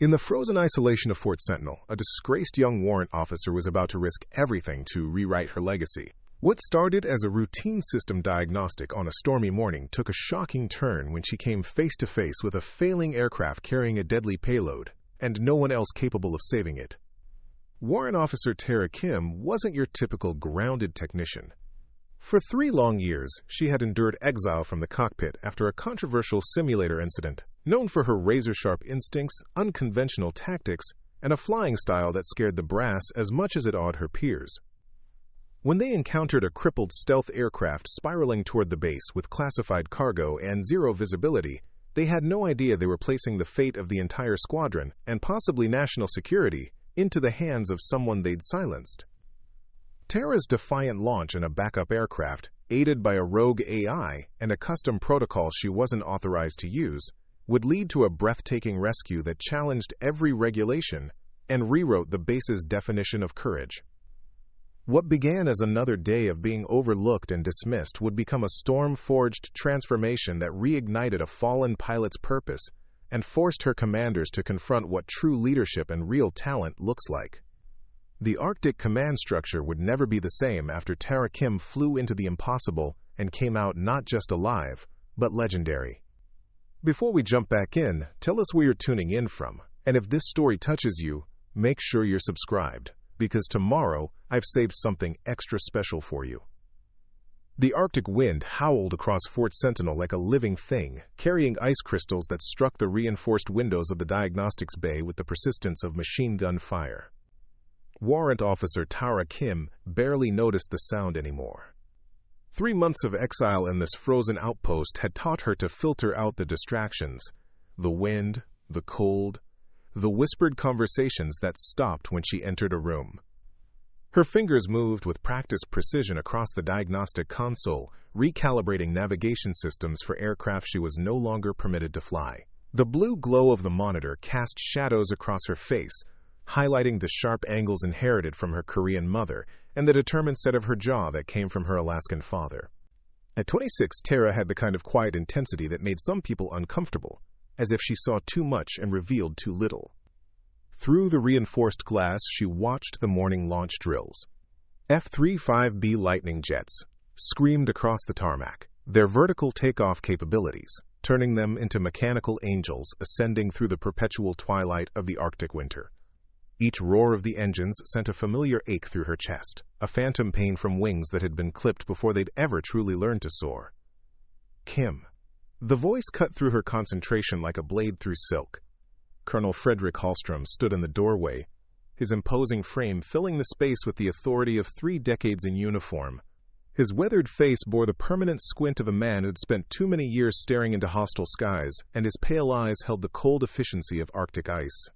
In the frozen isolation of Fort Sentinel, a disgraced young warrant officer was about to risk everything to rewrite her legacy. What started as a routine system diagnostic on a stormy morning took a shocking turn when she came face to face with a failing aircraft carrying a deadly payload, and no one else capable of saving it. Warrant Officer Tara Kim wasn't your typical grounded technician. For 3 long years, she had endured exile from the cockpit after a controversial simulator incident, known for her razor-sharp instincts, unconventional tactics, and a flying style that scared the brass as much as it awed her peers. When they encountered a crippled stealth aircraft spiraling toward the base with classified cargo and zero visibility, they had no idea they were placing the fate of the entire squadron, and possibly national security, into the hands of someone they'd silenced. Tara's defiant launch in a backup aircraft, aided by a rogue AI and a custom protocol she wasn't authorized to use, would lead to a breathtaking rescue that challenged every regulation and rewrote the base's definition of courage. What began as another day of being overlooked and dismissed would become a storm-forged transformation that reignited a fallen pilot's purpose and forced her commanders to confront what true leadership and real talent looks like. The Arctic command structure would never be the same after Tara Kim flew into the impossible and came out not just alive, but legendary. Before we jump back in, tell us where you're tuning in from, and if this story touches you, make sure you're subscribed, because tomorrow I've saved something extra special for you. The Arctic wind howled across Fort Sentinel like a living thing, carrying ice crystals that struck the reinforced windows of the diagnostics bay with the persistence of machine gun fire. Warrant Officer Tara Kim barely noticed the sound anymore. 3 months of exile in this frozen outpost had taught her to filter out the distractions, the wind, the cold, the whispered conversations that stopped when she entered a room. Her fingers moved with practiced precision across the diagnostic console, recalibrating navigation systems for aircraft she was no longer permitted to fly. The blue glow of the monitor cast shadows across her face, highlighting the sharp angles inherited from her Korean mother and the determined set of her jaw that came from her Alaskan father. At 26, Tara had the kind of quiet intensity that made some people uncomfortable, as if she saw too much and revealed too little. Through the reinforced glass, she watched the morning launch drills. F-35B Lightning jets screamed across the tarmac, their vertical takeoff capabilities turning them into mechanical angels ascending through the perpetual twilight of the Arctic winter. Each roar of the engines sent a familiar ache through her chest, a phantom pain from wings that had been clipped before they'd ever truly learned to soar. Kim. The voice cut through her concentration like a blade through silk. Colonel Frederick Hallstrom stood in the doorway, his imposing frame filling the space with the authority of 3 decades in uniform. His weathered face bore the permanent squint of a man who'd spent too many years staring into hostile skies, and his pale eyes held the cold efficiency of Arctic ice.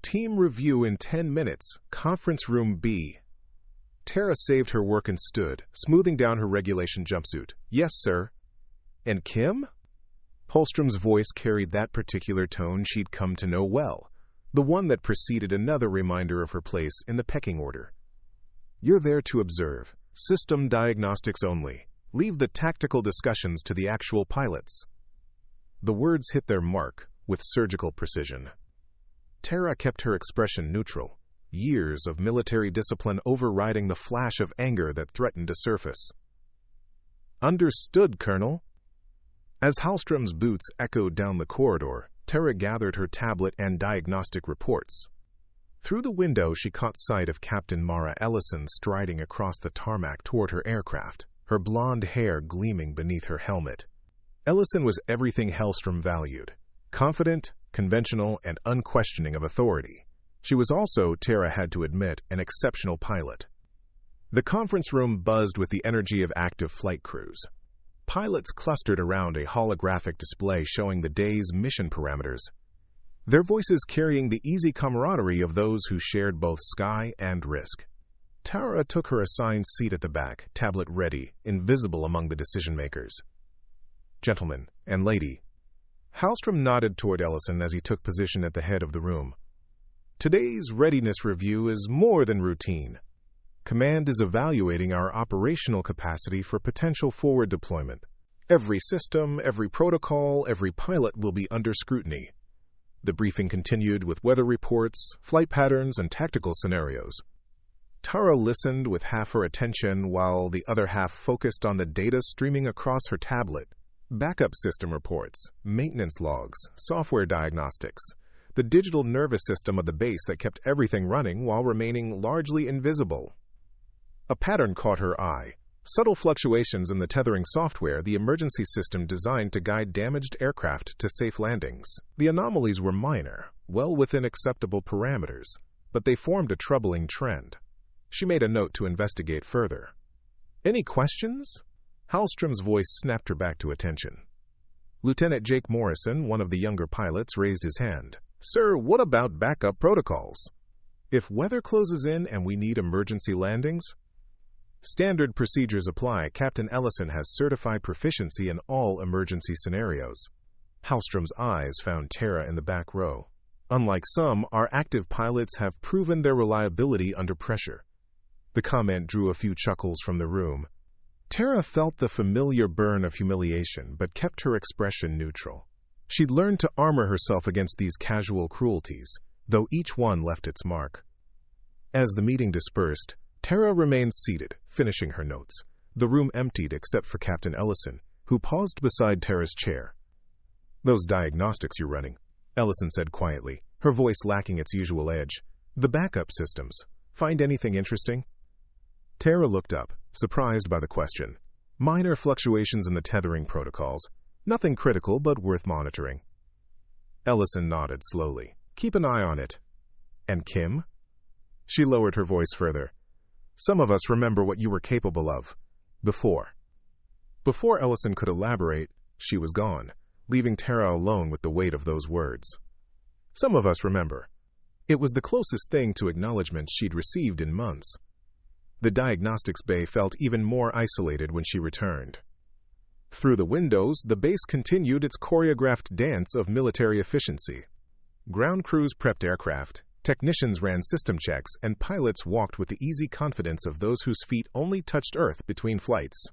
Team review in 10 minutes, Conference Room B. Tara saved her work and stood, smoothing down her regulation jumpsuit. Yes, sir. And Kim? Holstrom's voice carried that particular tone she'd come to know well, the one that preceded another reminder of her place in the pecking order. You're there to observe. System diagnostics only. Leave the tactical discussions to the actual pilots. The words hit their mark with surgical precision. Tara kept her expression neutral, years of military discipline overriding the flash of anger that threatened to surface. Understood, Colonel. As Hallstrom's boots echoed down the corridor, Tara gathered her tablet and diagnostic reports. Through the window, she caught sight of Captain Mara Ellison striding across the tarmac toward her aircraft, her blonde hair gleaming beneath her helmet. Ellison was everything Hallstrom valued: confident, conventional, and unquestioning of authority. She was also, Tara had to admit, an exceptional pilot. The conference room buzzed with the energy of active flight crews. Pilots clustered around a holographic display showing the day's mission parameters, their voices carrying the easy camaraderie of those who shared both sky and risk. Tara took her assigned seat at the back, tablet ready, invisible among the decision-makers. Gentlemen and lady. Hallstrom nodded toward Ellison as he took position at the head of the room. Today's readiness review is more than routine. Command is evaluating our operational capacity for potential forward deployment. Every system, every protocol, every pilot will be under scrutiny. The briefing continued with weather reports, flight patterns, and tactical scenarios. Tara listened with half her attention while the other half focused on the data streaming across her tablet. Backup system reports, maintenance logs, software diagnostics, the digital nervous system of the base that kept everything running while remaining largely invisible. A pattern caught her eye. Subtle fluctuations in the tethering software, the emergency system designed to guide damaged aircraft to safe landings. The anomalies were minor, well within acceptable parameters, but they formed a troubling trend. She made a note to investigate further. "Any questions?" Hallstrom's voice snapped her back to attention. Lieutenant Jake Morrison, one of the younger pilots, raised his hand. "Sir, what about backup protocols? If weather closes in and we need emergency landings?" "Standard procedures apply. Captain Ellison has certified proficiency in all emergency scenarios." Hallstrom's eyes found Tara in the back row. "Unlike some, our active pilots have proven their reliability under pressure." The comment drew a few chuckles from the room. Tara felt the familiar burn of humiliation, but kept her expression neutral. She'd learned to armor herself against these casual cruelties, though each one left its mark. As the meeting dispersed, Tara remained seated, finishing her notes. The room emptied except for Captain Ellison, who paused beside Tara's chair. "Those diagnostics you're running," Ellison said quietly, her voice lacking its usual edge. "The backup systems. Find anything interesting?" Tara looked up, surprised by the question. "Minor fluctuations in the tethering protocols. Nothing critical, but worth monitoring." Ellison nodded slowly. "Keep an eye on it." "And Kim?" She lowered her voice further. "Some of us remember what you were capable of. Before." Before Ellison could elaborate, she was gone, leaving Tara alone with the weight of those words. "Some of us remember." It was the closest thing to acknowledgement she'd received in months. The diagnostics bay felt even more isolated when she returned. Through the windows, the base continued its choreographed dance of military efficiency. Ground crews prepped aircraft, technicians ran system checks, and pilots walked with the easy confidence of those whose feet only touched Earth between flights.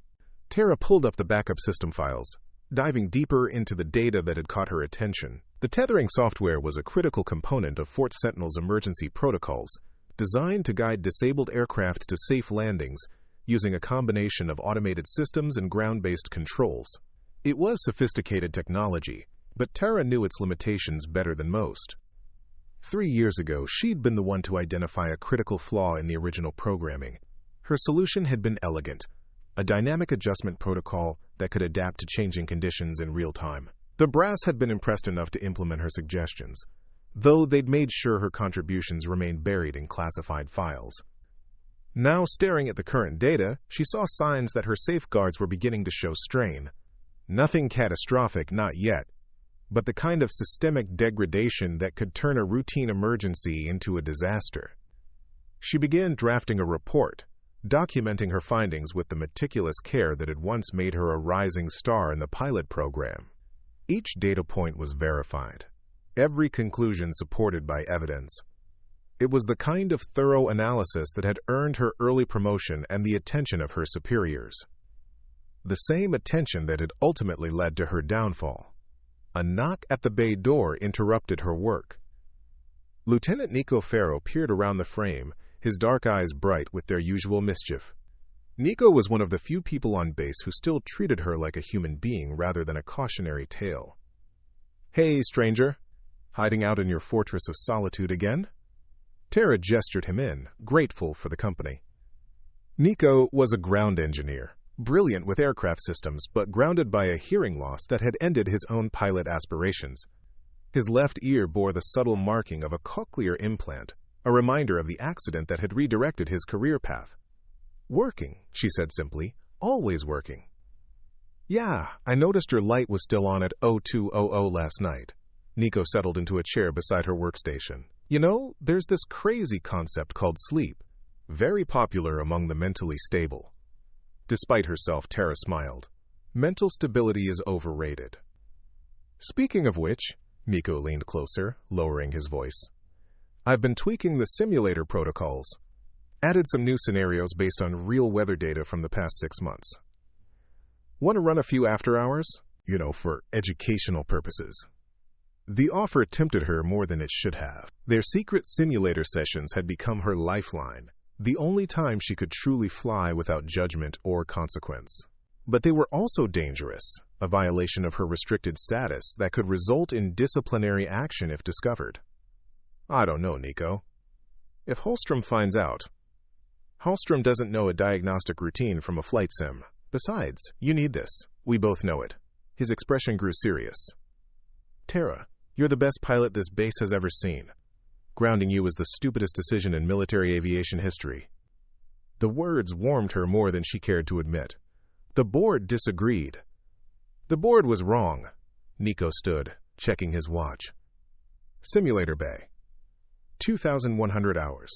Tara pulled up the backup system files, diving deeper into the data that had caught her attention. The tethering software was a critical component of Fort Sentinel's emergency protocols, designed to guide disabled aircraft to safe landings using a combination of automated systems and ground-based controls. It was sophisticated technology, but Tara knew its limitations better than most. 3 years ago, she'd been the one to identify a critical flaw in the original programming. Her solution had been elegant, a dynamic adjustment protocol that could adapt to changing conditions in real time. The brass had been impressed enough to implement her suggestions, though they'd made sure her contributions remained buried in classified files. Now, staring at the current data, she saw signs that her safeguards were beginning to show strain. Nothing catastrophic, not yet, but the kind of systemic degradation that could turn a routine emergency into a disaster. She began drafting a report, documenting her findings with the meticulous care that had once made her a rising star in the pilot program. Each data point was verified, every conclusion supported by evidence. It was the kind of thorough analysis that had earned her early promotion and the attention of her superiors. The same attention that had ultimately led to her downfall. A knock at the bay door interrupted her work. Lieutenant Nico Farrow peered around the frame, his dark eyes bright with their usual mischief. Nico was one of the few people on base who still treated her like a human being rather than a cautionary tale. "Hey, stranger. Hiding out in your fortress of solitude again?" Tara gestured him in, grateful for the company. Nico was a ground engineer, brilliant with aircraft systems, but grounded by a hearing loss that had ended his own pilot aspirations. His left ear bore the subtle marking of a cochlear implant, a reminder of the accident that had redirected his career path. "Working," she said simply, "always working." "Yeah, I noticed your light was still on at 0200 last night." Nico settled into a chair beside her workstation. "You know, there's this crazy concept called sleep, very popular among the mentally stable." Despite herself, Tara smiled. "Mental stability is overrated." "Speaking of which," Nico leaned closer, lowering his voice, "I've been tweaking the simulator protocols. Added some new scenarios based on real weather data from the past 6 months. Want to run a few after hours? For educational purposes." The offer tempted her more than it should have. Their secret simulator sessions had become her lifeline, the only time she could truly fly without judgment or consequence. But they were also dangerous, a violation of her restricted status that could result in disciplinary action if discovered. I don't know, Nico. If Holstrom finds out... Holstrom doesn't know a diagnostic routine from a flight sim. Besides, you need this. We both know it. His expression grew serious. Tara, you're the best pilot this base has ever seen. Grounding you was the stupidest decision in military aviation history. The words warmed her more than she cared to admit. The board disagreed. The board was wrong. Nico stood, checking his watch. Simulator bay. 2,100 hours.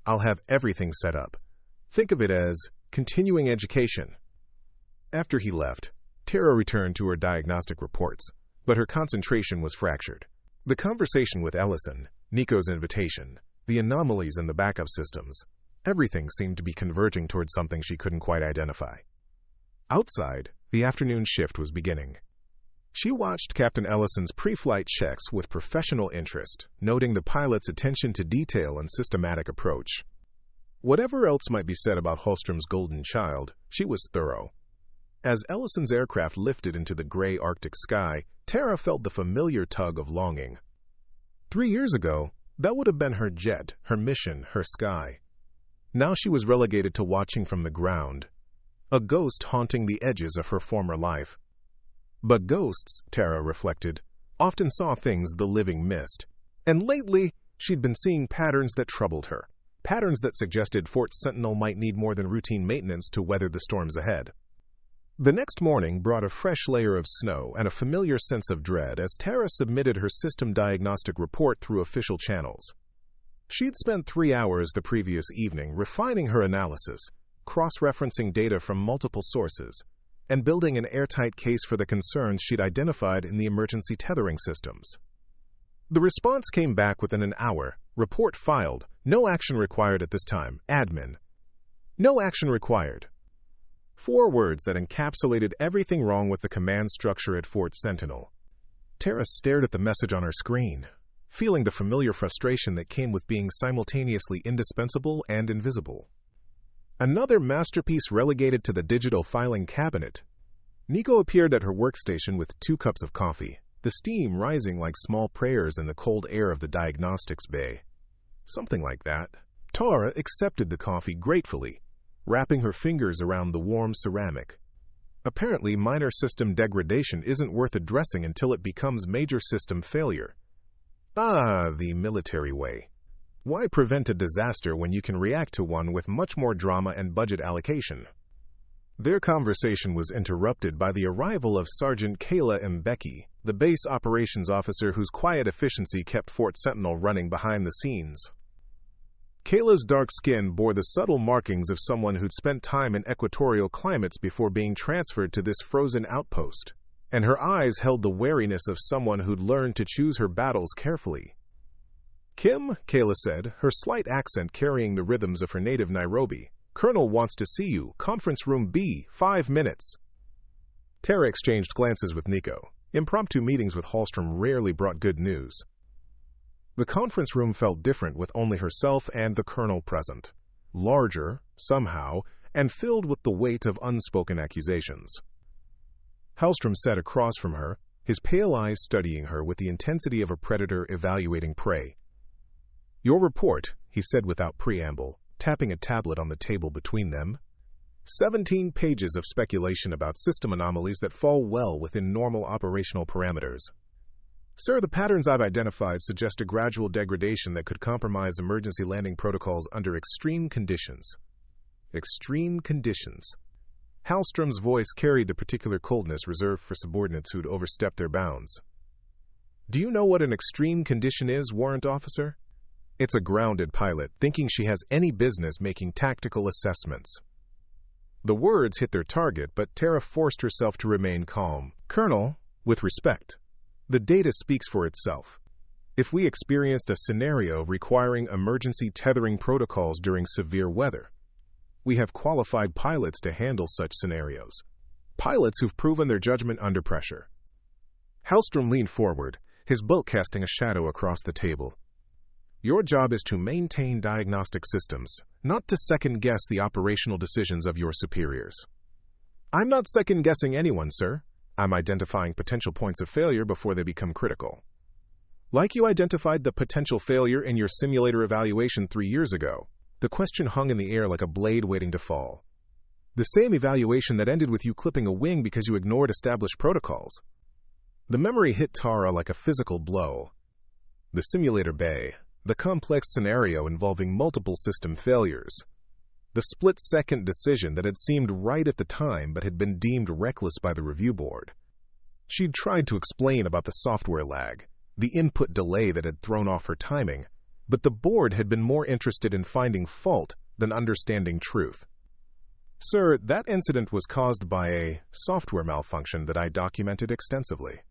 I'll have everything set up. Think of it as continuing education. After he left, Tara returned to her diagnostic reports, but her concentration was fractured. The conversation with Ellison, Nico's invitation, the anomalies in the backup systems, everything seemed to be converging towards something she couldn't quite identify. Outside, the afternoon shift was beginning. She watched Captain Ellison's pre-flight checks with professional interest, noting the pilot's attention to detail and systematic approach. Whatever else might be said about Holstrom's golden child, she was thorough. As Ellison's aircraft lifted into the gray Arctic sky, Tara felt the familiar tug of longing. 3 years ago, that would have been her jet, her mission, her sky. Now she was relegated to watching from the ground, a ghost haunting the edges of her former life. But ghosts, Tara reflected, often saw things the living missed. And lately, she'd been seeing patterns that troubled her. Patterns that suggested Fort Sentinel might need more than routine maintenance to weather the storms ahead. The next morning brought a fresh layer of snow and a familiar sense of dread as Tara submitted her system diagnostic report through official channels. She'd spent 3 hours the previous evening refining her analysis, cross-referencing data from multiple sources, and building an airtight case for the concerns she'd identified in the emergency tethering systems. The response came back within an hour. Report filed. No action required at this time. Admin. No action required. 4 words that encapsulated everything wrong with the command structure at Fort Sentinel. Tara stared at the message on her screen, feeling the familiar frustration that came with being simultaneously indispensable and invisible. Another masterpiece relegated to the digital filing cabinet. Nico appeared at her workstation with 2 cups of coffee, the steam rising like small prayers in the cold air of the diagnostics bay. Something like that. Tara accepted the coffee gratefully, wrapping her fingers around the warm ceramic. Apparently, minor system degradation isn't worth addressing until it becomes major system failure. Ah, the military way. Why prevent a disaster when you can react to one with much more drama and budget allocation? Their conversation was interrupted by the arrival of Sergeant Kayla Mbeki, the base operations officer whose quiet efficiency kept Fort Sentinel running behind the scenes. Kayla's dark skin bore the subtle markings of someone who'd spent time in equatorial climates before being transferred to this frozen outpost, and her eyes held the wariness of someone who'd learned to choose her battles carefully. Kim, Kayla said, her slight accent carrying the rhythms of her native Nairobi. Colonel wants to see you. Conference room B, 5 minutes. Tara exchanged glances with Nico. Impromptu meetings with Holstrom rarely brought good news. The conference room felt different with only herself and the colonel present. Larger, somehow, and filled with the weight of unspoken accusations. Holstrom sat across from her, his pale eyes studying her with the intensity of a predator evaluating prey. Your report, he said without preamble, tapping a tablet on the table between them. 17 pages of speculation about system anomalies that fall well within normal operational parameters. Sir, the patterns I've identified suggest a gradual degradation that could compromise emergency landing protocols under extreme conditions. Extreme conditions. Hallstrom's voice carried the particular coldness reserved for subordinates who'd overstepped their bounds. Do you know what an extreme condition is, Warrant Officer? It's a grounded pilot thinking she has any business making tactical assessments. The words hit their target, but Tara forced herself to remain calm. Colonel, with respect, the data speaks for itself. If we experienced a scenario requiring emergency tethering protocols during severe weather, we have qualified pilots to handle such scenarios. Pilots who've proven their judgment under pressure. Hallstrom leaned forward, his bulk casting a shadow across the table. Your job is to maintain diagnostic systems, not to second-guess the operational decisions of your superiors. I'm not second-guessing anyone, sir. I'm identifying potential points of failure before they become critical. Like you identified the potential failure in your simulator evaluation 3 years ago, the question hung in the air like a blade waiting to fall. The same evaluation that ended with you clipping a wing because you ignored established protocols. The memory hit Tara like a physical blow. The simulator bay, the complex scenario involving multiple system failures, the split-second decision that had seemed right at the time but had been deemed reckless by the review board. She'd tried to explain about the software lag, the input delay that had thrown off her timing, but the board had been more interested in finding fault than understanding truth. Sir, that incident was caused by a software malfunction that I documented extensively.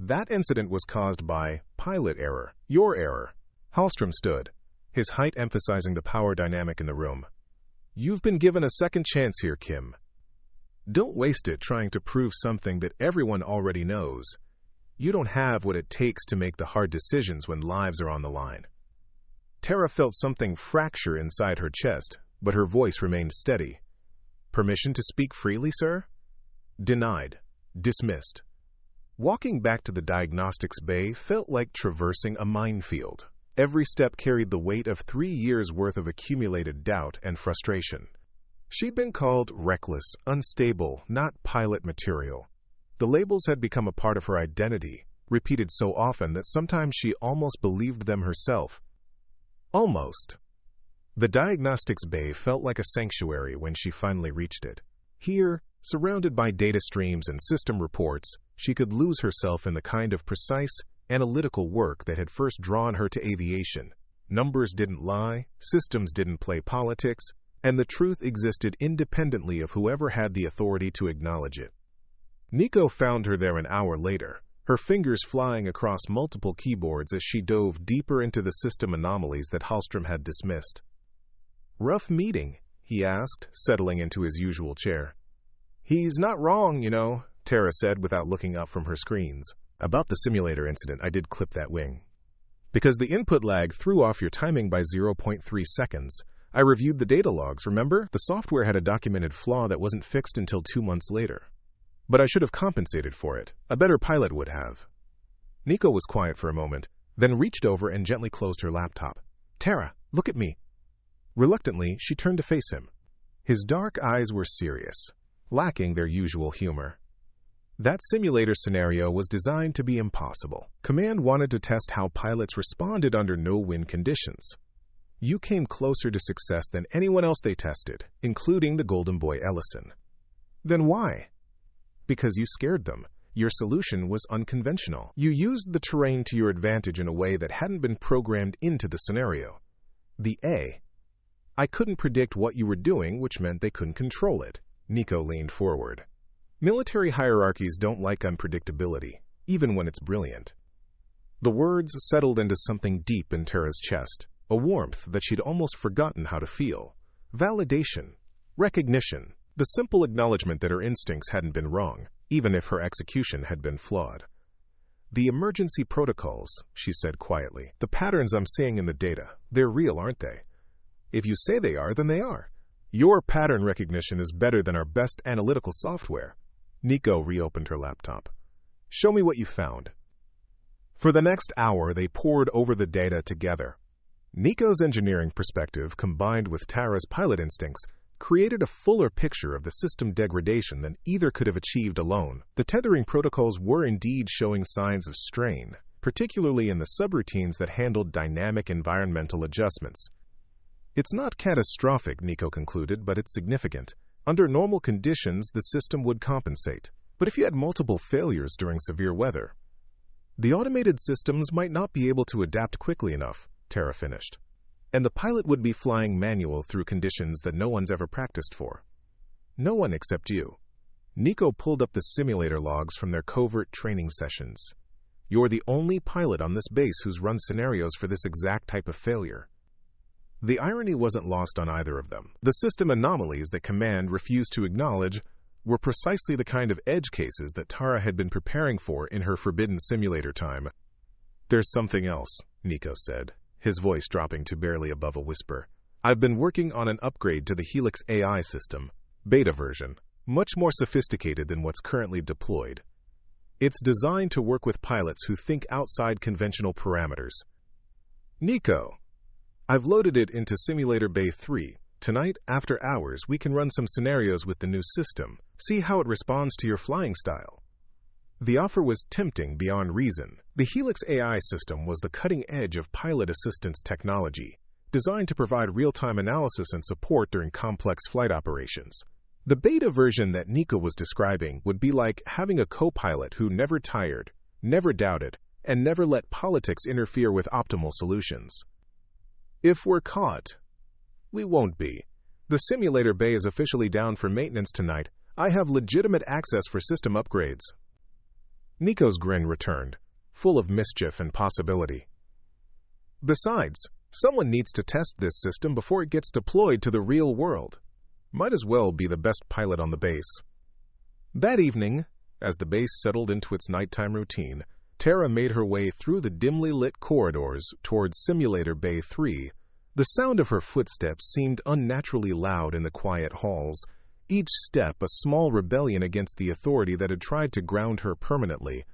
That incident was caused by pilot error, your error. Hallstrom stood, his height emphasizing the power dynamic in the room. You've been given a second chance here, Kim. Don't waste it trying to prove something that everyone already knows. You don't have what it takes to make the hard decisions when lives are on the line. Tara felt something fracture inside her chest, but her voice remained steady. Permission to speak freely, sir? Denied. Dismissed. Walking back to the diagnostics bay felt like traversing a minefield. Every step carried the weight of 3 years' worth of accumulated doubt and frustration. She'd been called reckless, unstable, not pilot material. The labels had become a part of her identity, repeated so often that sometimes she almost believed them herself. Almost. The diagnostics bay felt like a sanctuary when she finally reached it. Here, surrounded by data streams and system reports, she could lose herself in the kind of precise, analytical work that had first drawn her to aviation. Numbers didn't lie, systems didn't play politics, and the truth existed independently of whoever had the authority to acknowledge it. Nico found her there an hour later, her fingers flying across multiple keyboards as she dove deeper into the system anomalies that Hallstrom had dismissed. Rough meeting, he asked, settling into his usual chair. He's not wrong, you know, Tara said without looking up from her screens. About the simulator incident, I did clip that wing. Because the input lag threw off your timing by 0.3 seconds. I reviewed the data logs, remember? The software had a documented flaw that wasn't fixed until 2 months later. But I should have compensated for it. A better pilot would have. Nico was quiet for a moment, then reached over and gently closed her laptop. Tara, look at me. Reluctantly, she turned to face him. His dark eyes were serious, lacking their usual humor. That simulator scenario was designed to be impossible. Command wanted to test how pilots responded under no-win conditions. You came closer to success than anyone else they tested, including the Golden Boy Ellison. Then why? Because you scared them. Your solution was unconventional. You used the terrain to your advantage in a way that hadn't been programmed into the scenario. The A. I couldn't predict what you were doing, which meant they couldn't control it. Nico leaned forward. Military hierarchies don't like unpredictability, even when it's brilliant. The words settled into something deep in Tara's chest, a warmth that she'd almost forgotten how to feel. Validation, recognition, the simple acknowledgement that her instincts hadn't been wrong, even if her execution had been flawed. The emergency protocols, she said quietly. The patterns I'm seeing in the data, they're real, aren't they? If you say they are, then they are. Your pattern recognition is better than our best analytical software. Nico reopened her laptop. Show me what you found. For the next hour, they pored over the data together. Nico's engineering perspective, combined with Tara's pilot instincts, created a fuller picture of the system degradation than either could have achieved alone. The tethering protocols were indeed showing signs of strain, particularly in the subroutines that handled dynamic environmental adjustments. It's not catastrophic, Nico concluded, but it's significant. Under normal conditions, the system would compensate. But if you had multiple failures during severe weather, the automated systems might not be able to adapt quickly enough, Tara finished. And the pilot would be flying manual through conditions that no one's ever practiced for. No one except you. Nico pulled up the simulator logs from their covert training sessions. You're the only pilot on this base who's run scenarios for this exact type of failure. The irony wasn't lost on either of them. The system anomalies that Command refused to acknowledge were precisely the kind of edge cases that Tara had been preparing for in her forbidden simulator time. "There's something else," Nico said, his voice dropping to barely above a whisper. "I've been working on an upgrade to the Helix AI system, beta version, much more sophisticated than what's currently deployed. It's designed to work with pilots who think outside conventional parameters." "Nico, I've loaded it into Simulator Bay 3. Tonight, after hours, we can run some scenarios with the new system, see how it responds to your flying style." The offer was tempting beyond reason. The Helix AI system was the cutting edge of pilot assistance technology, designed to provide real-time analysis and support during complex flight operations. The beta version that Nico was describing would be like having a co-pilot who never tired, never doubted, and never let politics interfere with optimal solutions. "If we're caught, we won't be. The simulator bay is officially down for maintenance tonight. I have legitimate access for system upgrades." Nico's grin returned, full of mischief and possibility. "Besides, someone needs to test this system before it gets deployed to the real world. Might as well be the best pilot on the base." That evening, as the base settled into its nighttime routine, Tara made her way through the dimly lit corridors towards Simulator Bay 3. The sound of her footsteps seemed unnaturally loud in the quiet halls, each step a small rebellion against the authority that had tried to ground her permanently.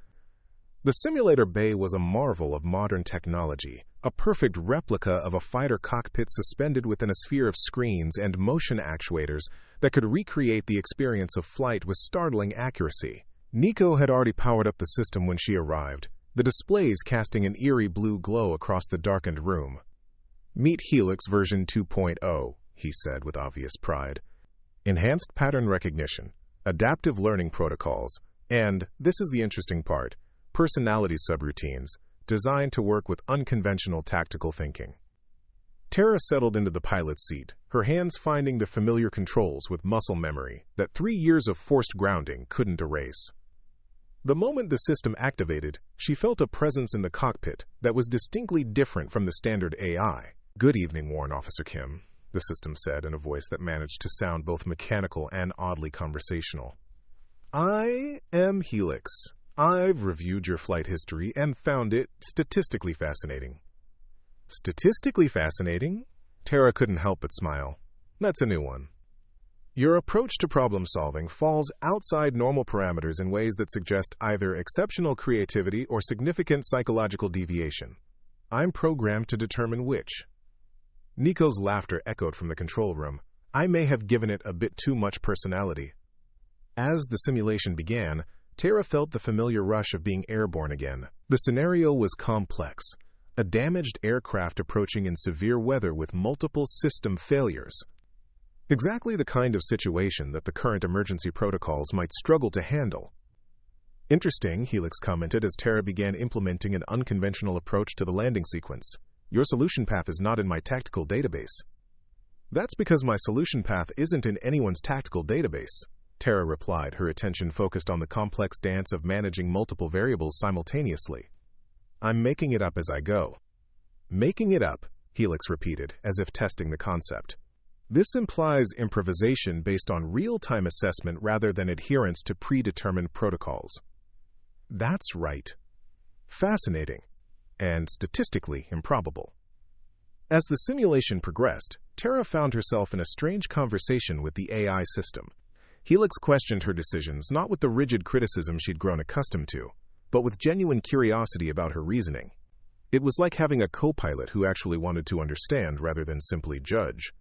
The Simulator Bay was a marvel of modern technology, a perfect replica of a fighter cockpit suspended within a sphere of screens and motion actuators that could recreate the experience of flight with startling accuracy. Nico had already powered up the system when she arrived, the displays casting an eerie blue glow across the darkened room. "Meet Helix version 2.0, he said with obvious pride. "Enhanced pattern recognition, adaptive learning protocols, and, this is the interesting part, personality subroutines, designed to work with unconventional tactical thinking." Tara settled into the pilot's seat, her hands finding the familiar controls with muscle memory that 3 years of forced grounding couldn't erase. The moment the system activated, she felt a presence in the cockpit that was distinctly different from the standard AI. "Good evening, Warrant Officer Kim," the system said in a voice that managed to sound both mechanical and oddly conversational. "I am Helix. I've reviewed your flight history and found it statistically fascinating." "Statistically fascinating?" Tara couldn't help but smile. "That's a new one. Your approach to problem-solving falls outside normal parameters in ways that suggest either exceptional creativity or significant psychological deviation. I'm programmed to determine which." Nico's laughter echoed from the control room. "I may have given it a bit too much personality." As the simulation began, Tara felt the familiar rush of being airborne again. The scenario was complex. A damaged aircraft approaching in severe weather with multiple system failures. Exactly the kind of situation that the current emergency protocols might struggle to handle. "Interesting," Helix commented as Tara began implementing an unconventional approach to the landing sequence. "Your solution path is not in my tactical database." "That's because my solution path isn't in anyone's tactical database," Tara replied, her attention focused on the complex dance of managing multiple variables simultaneously. "I'm making it up as I go." "Making it up," Helix repeated, as if testing the concept. "This implies improvisation based on real-time assessment rather than adherence to predetermined protocols." "That's right. Fascinating. And statistically improbable." As the simulation progressed, Tara found herself in a strange conversation with the AI system. Helix questioned her decisions not with the rigid criticism she'd grown accustomed to, but with genuine curiosity about her reasoning. It was like having a co-pilot who actually wanted to understand rather than simply judge.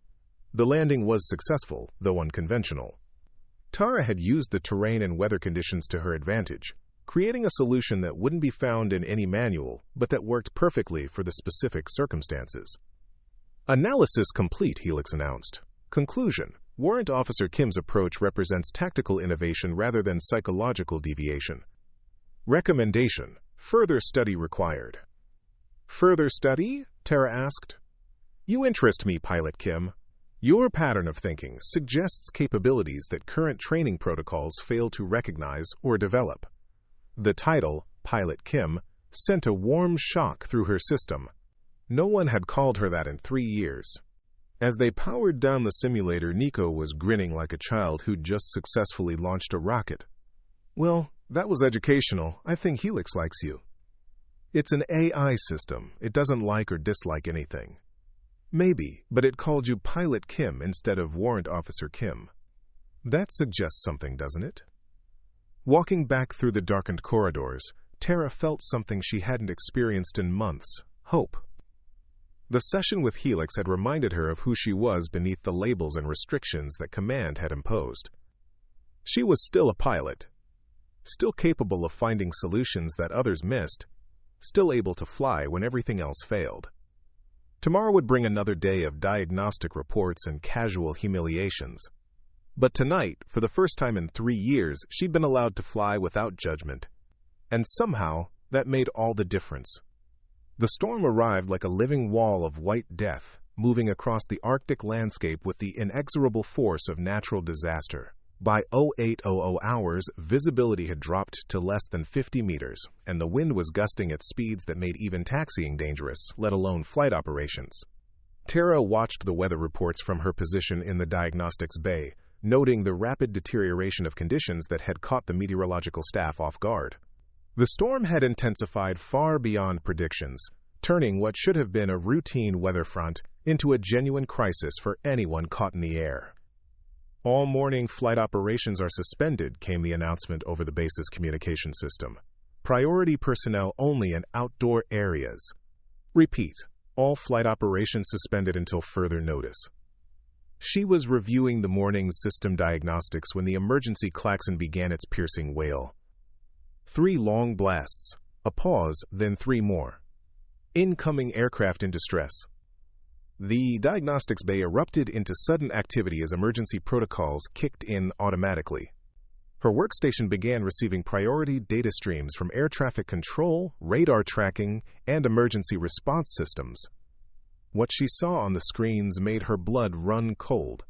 The landing was successful, though unconventional. Tara had used the terrain and weather conditions to her advantage, creating a solution that wouldn't be found in any manual, but that worked perfectly for the specific circumstances. "Analysis complete," Helix announced. "Conclusion: Warrant Officer Kim's approach represents tactical innovation rather than psychological deviation. Recommendation: further study required." "Further study?" Tara asked. "You interest me, Pilot Kim. Your pattern of thinking suggests capabilities that current training protocols fail to recognize or develop." The title, Pilot Kim, sent a warm shock through her system. No one had called her that in 3 years. As they powered down the simulator, Nico was grinning like a child who'd just successfully launched a rocket. "Well, that was educational. I think Helix likes you." It's an AI system. It doesn't like or dislike anything. Maybe, but it called you Pilot Kim instead of Warrant Officer Kim. That suggests something, doesn't it? Walking back through the darkened corridors, Tara felt something she hadn't experienced in months: hope. The session with Helix had reminded her of who she was beneath the labels and restrictions that Command had imposed. She was still a pilot, still capable of finding solutions that others missed, still able to fly when everything else failed. Tomorrow would bring another day of diagnostic reports and casual humiliations. But tonight, for the first time in 3 years, she'd been allowed to fly without judgment. And somehow, that made all the difference. The storm arrived like a living wall of white death, moving across the Arctic landscape with the inexorable force of natural disaster. By 0800 hours, visibility had dropped to less than 50 meters, and the wind was gusting at speeds that made even taxiing dangerous, let alone flight operations. Tara watched the weather reports from her position in the diagnostics bay, noting the rapid deterioration of conditions that had caught the meteorological staff off guard. The storm had intensified far beyond predictions, turning what should have been a routine weather front into a genuine crisis for anyone caught in the air. All morning flight operations are suspended, came the announcement over the base's communication system. Priority personnel only in outdoor areas. Repeat, all flight operations suspended until further notice. She was reviewing the morning's system diagnostics when the emergency klaxon began its piercing wail. 3 long blasts, a pause, then 3 more. Incoming aircraft in distress. The diagnostics bay erupted into sudden activity as emergency protocols kicked in automatically. Her workstation began receiving priority data streams from air traffic control, radar tracking, and emergency response systems. What she saw on the screens made her blood run cold.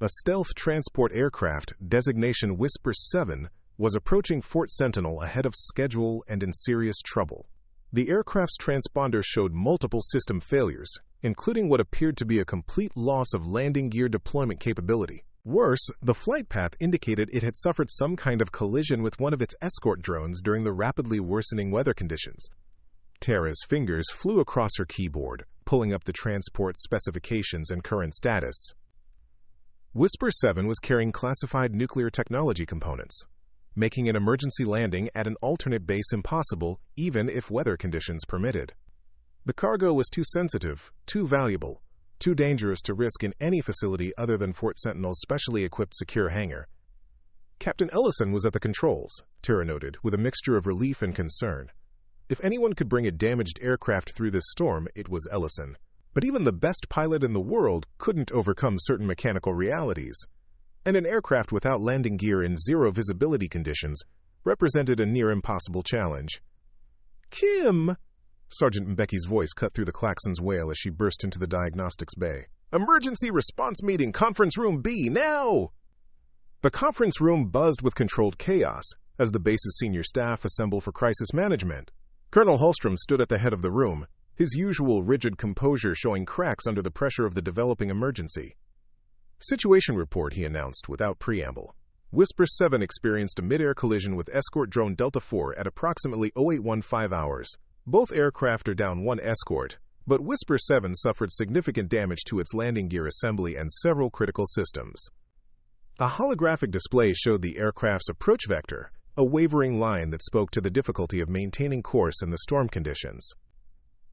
A stealth transport aircraft, designation Whisper 7, was approaching Fort Sentinel ahead of schedule and in serious trouble. The aircraft's transponder showed multiple system failures, including what appeared to be a complete loss of landing gear deployment capability. Worse, the flight path indicated it had suffered some kind of collision with one of its escort drones during the rapidly worsening weather conditions. Tara's fingers flew across her keyboard, pulling up the transport specifications and current status. Whisper 7 was carrying classified nuclear technology components, making an emergency landing at an alternate base impossible even if weather conditions permitted. The cargo was too sensitive, too valuable, too dangerous to risk in any facility other than Fort Sentinel's specially equipped secure hangar. Captain Ellison was at the controls, Tara noted, with a mixture of relief and concern. If anyone could bring a damaged aircraft through this storm, it was Ellison. But even the best pilot in the world couldn't overcome certain mechanical realities. And an aircraft without landing gear in zero visibility conditions represented a near-impossible challenge. "Kim!" Sergeant Mbecky's voice cut through the klaxon's wail as she burst into the diagnostics bay. "Emergency response meeting, conference room B, now!" The conference room buzzed with controlled chaos as the base's senior staff assembled for crisis management. Colonel Hallstrom stood at the head of the room, his usual rigid composure showing cracks under the pressure of the developing emergency. "Situation report," he announced without preamble. Whisper 7 experienced a mid-air collision with escort drone Delta 4 at approximately 0815 hours. Both aircraft are down 1 escort, but Whisper 7 suffered significant damage to its landing gear assembly and several critical systems. A holographic display showed the aircraft's approach vector, a wavering line that spoke to the difficulty of maintaining course in the storm conditions.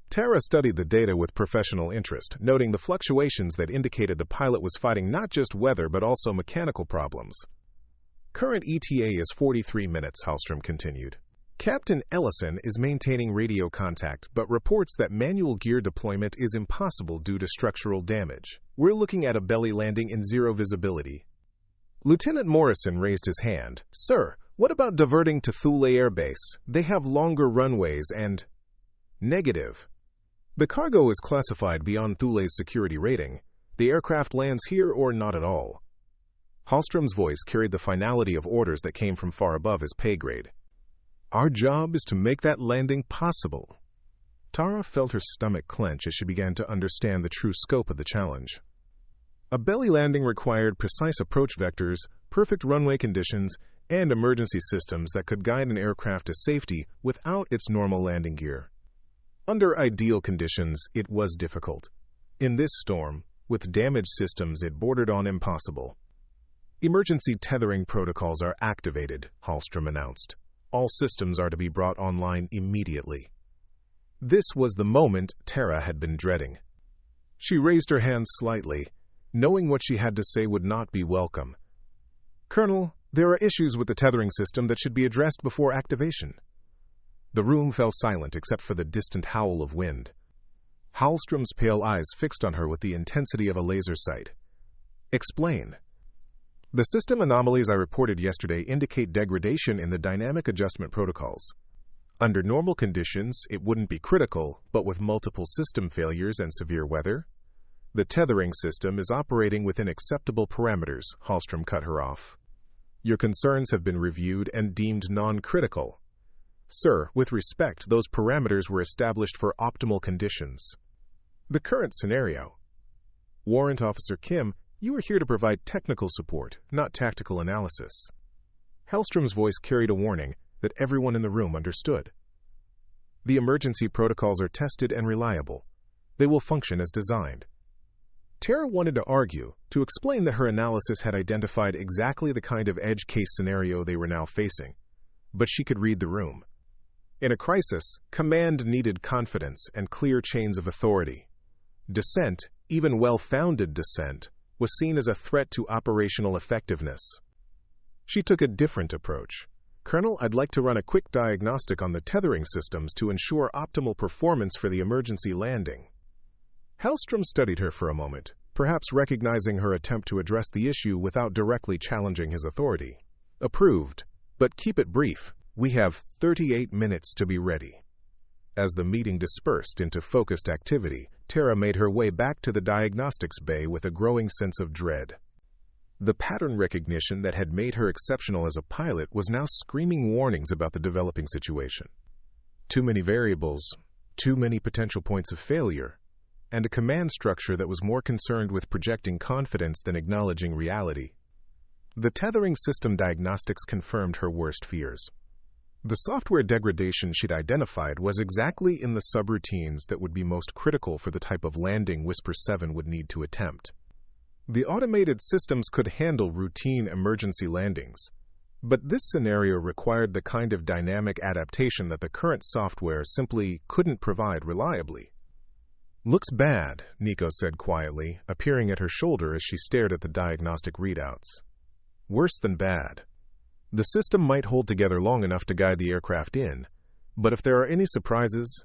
Tara studied the data with professional interest, noting the fluctuations that indicated the pilot was fighting not just weather but also mechanical problems. "Current ETA is 43 minutes, Hallstrom continued. "Captain Ellison is maintaining radio contact, but reports that manual gear deployment is impossible due to structural damage. We're looking at a belly landing in zero visibility." Lieutenant Morrison raised his hand. "Sir, what about diverting to Thule Air Base? They have longer runways and—" "Negative. The cargo is classified beyond Thule's security rating. The aircraft lands here or not at all." Hallstrom's voice carried the finality of orders that came from far above his pay grade. "Our job is to make that landing possible." Tara felt her stomach clench as she began to understand the true scope of the challenge. A belly landing required precise approach vectors, perfect runway conditions, and emergency systems that could guide an aircraft to safety without its normal landing gear. Under ideal conditions, it was difficult. In this storm, with damaged systems, it bordered on impossible. Emergency tethering protocols are activated, Hallstrom announced. All systems are to be brought online immediately. This was the moment Tara had been dreading. She raised her hand slightly, knowing what she had to say would not be welcome. "Colonel, there are issues with the tethering system that should be addressed before activation." The room fell silent except for the distant howl of wind. Hallstrom's pale eyes fixed on her with the intensity of a laser sight. "Explain." "The system anomalies I reported yesterday indicate degradation in the dynamic adjustment protocols. Under normal conditions, it wouldn't be critical, but with multiple system failures and severe weather, the tethering system is operating within acceptable parameters," Hallstrom cut her off. "Your concerns have been reviewed and deemed non-critical. Sir, with respect, those parameters were established for optimal conditions. The current scenario." "Warrant Officer Kim, you are here to provide technical support, not tactical analysis." Hallstrom's voice carried a warning that everyone in the room understood. "The emergency protocols are tested and reliable. They will function as designed." Tara wanted to argue, to explain that her analysis had identified exactly the kind of edge case scenario they were now facing, but she could read the room. In a crisis, command needed confidence and clear chains of authority. Dissent, even well-founded dissent, was seen as a threat to operational effectiveness. She took a different approach. "Colonel, I'd like to run a quick diagnostic on the tethering systems to ensure optimal performance for the emergency landing." Hallstrom studied her for a moment, perhaps recognizing her attempt to address the issue without directly challenging his authority. "Approved, but keep it brief. We have 38 minutes to be ready." As the meeting dispersed into focused activity, Tara made her way back to the diagnostics bay with a growing sense of dread. The pattern recognition that had made her exceptional as a pilot was now screaming warnings about the developing situation. Too many variables, too many potential points of failure, and a command structure that was more concerned with projecting confidence than acknowledging reality. The tethering system diagnostics confirmed her worst fears. The software degradation she'd identified was exactly in the subroutines that would be most critical for the type of landing Whisper 7 would need to attempt. The automated systems could handle routine emergency landings, but this scenario required the kind of dynamic adaptation that the current software simply couldn't provide reliably. "Looks bad," Nico said quietly, appearing at her shoulder as she stared at the diagnostic readouts. "Worse than bad. The system might hold together long enough to guide the aircraft in, but if there are any surprises,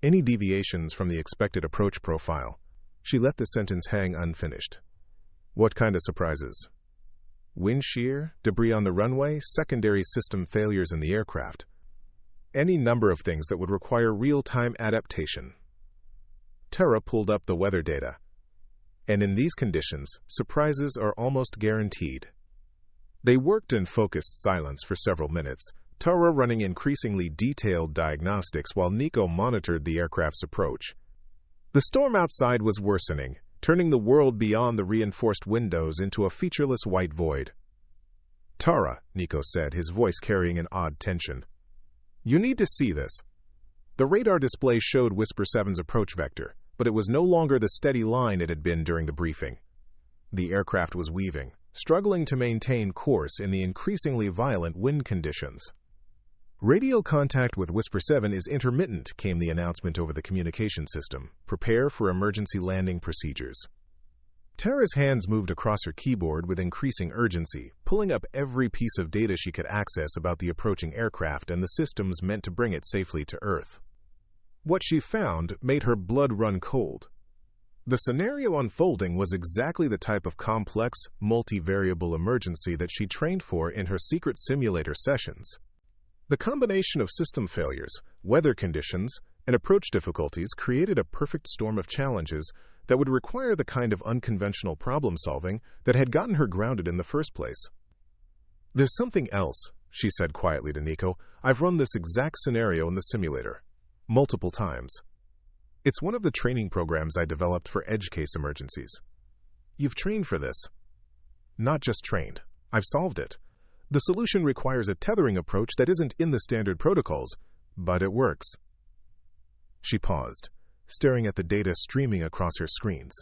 any deviations from the expected approach profile," she let the sentence hang unfinished. "What kind of surprises?" "Wind shear, debris on the runway, secondary system failures in the aircraft. Any number of things that would require real-time adaptation." Tara pulled up the weather data. "And in these conditions, surprises are almost guaranteed." They worked in focused silence for several minutes, Tara running increasingly detailed diagnostics while Nico monitored the aircraft's approach. The storm outside was worsening, turning the world beyond the reinforced windows into a featureless white void. "Tara," Nico said, his voice carrying an odd tension. "You need to see this." The radar display showed Whisper 7's approach vector, but it was no longer the steady line it had been during the briefing. The aircraft was weaving, struggling to maintain course in the increasingly violent wind conditions. "Radio contact with Whisper 7 is intermittent," came the announcement over the communication system. "Prepare for emergency landing procedures." Tara's hands moved across her keyboard with increasing urgency, pulling up every piece of data she could access about the approaching aircraft and the systems meant to bring it safely to Earth. What she found made her blood run cold. The scenario unfolding was exactly the type of complex, multivariable emergency that she trained for in her secret simulator sessions. The combination of system failures, weather conditions, and approach difficulties created a perfect storm of challenges that would require the kind of unconventional problem-solving that had gotten her grounded in the first place. "There's something else," she said quietly to Nico. "I've run this exact scenario in the simulator. Multiple times. It's one of the training programs I developed for edge case emergencies." "You've trained for this?" "Not just trained. I've solved it. The solution requires a tethering approach that isn't in the standard protocols, but it works. She paused, staring at the data streaming across her screens.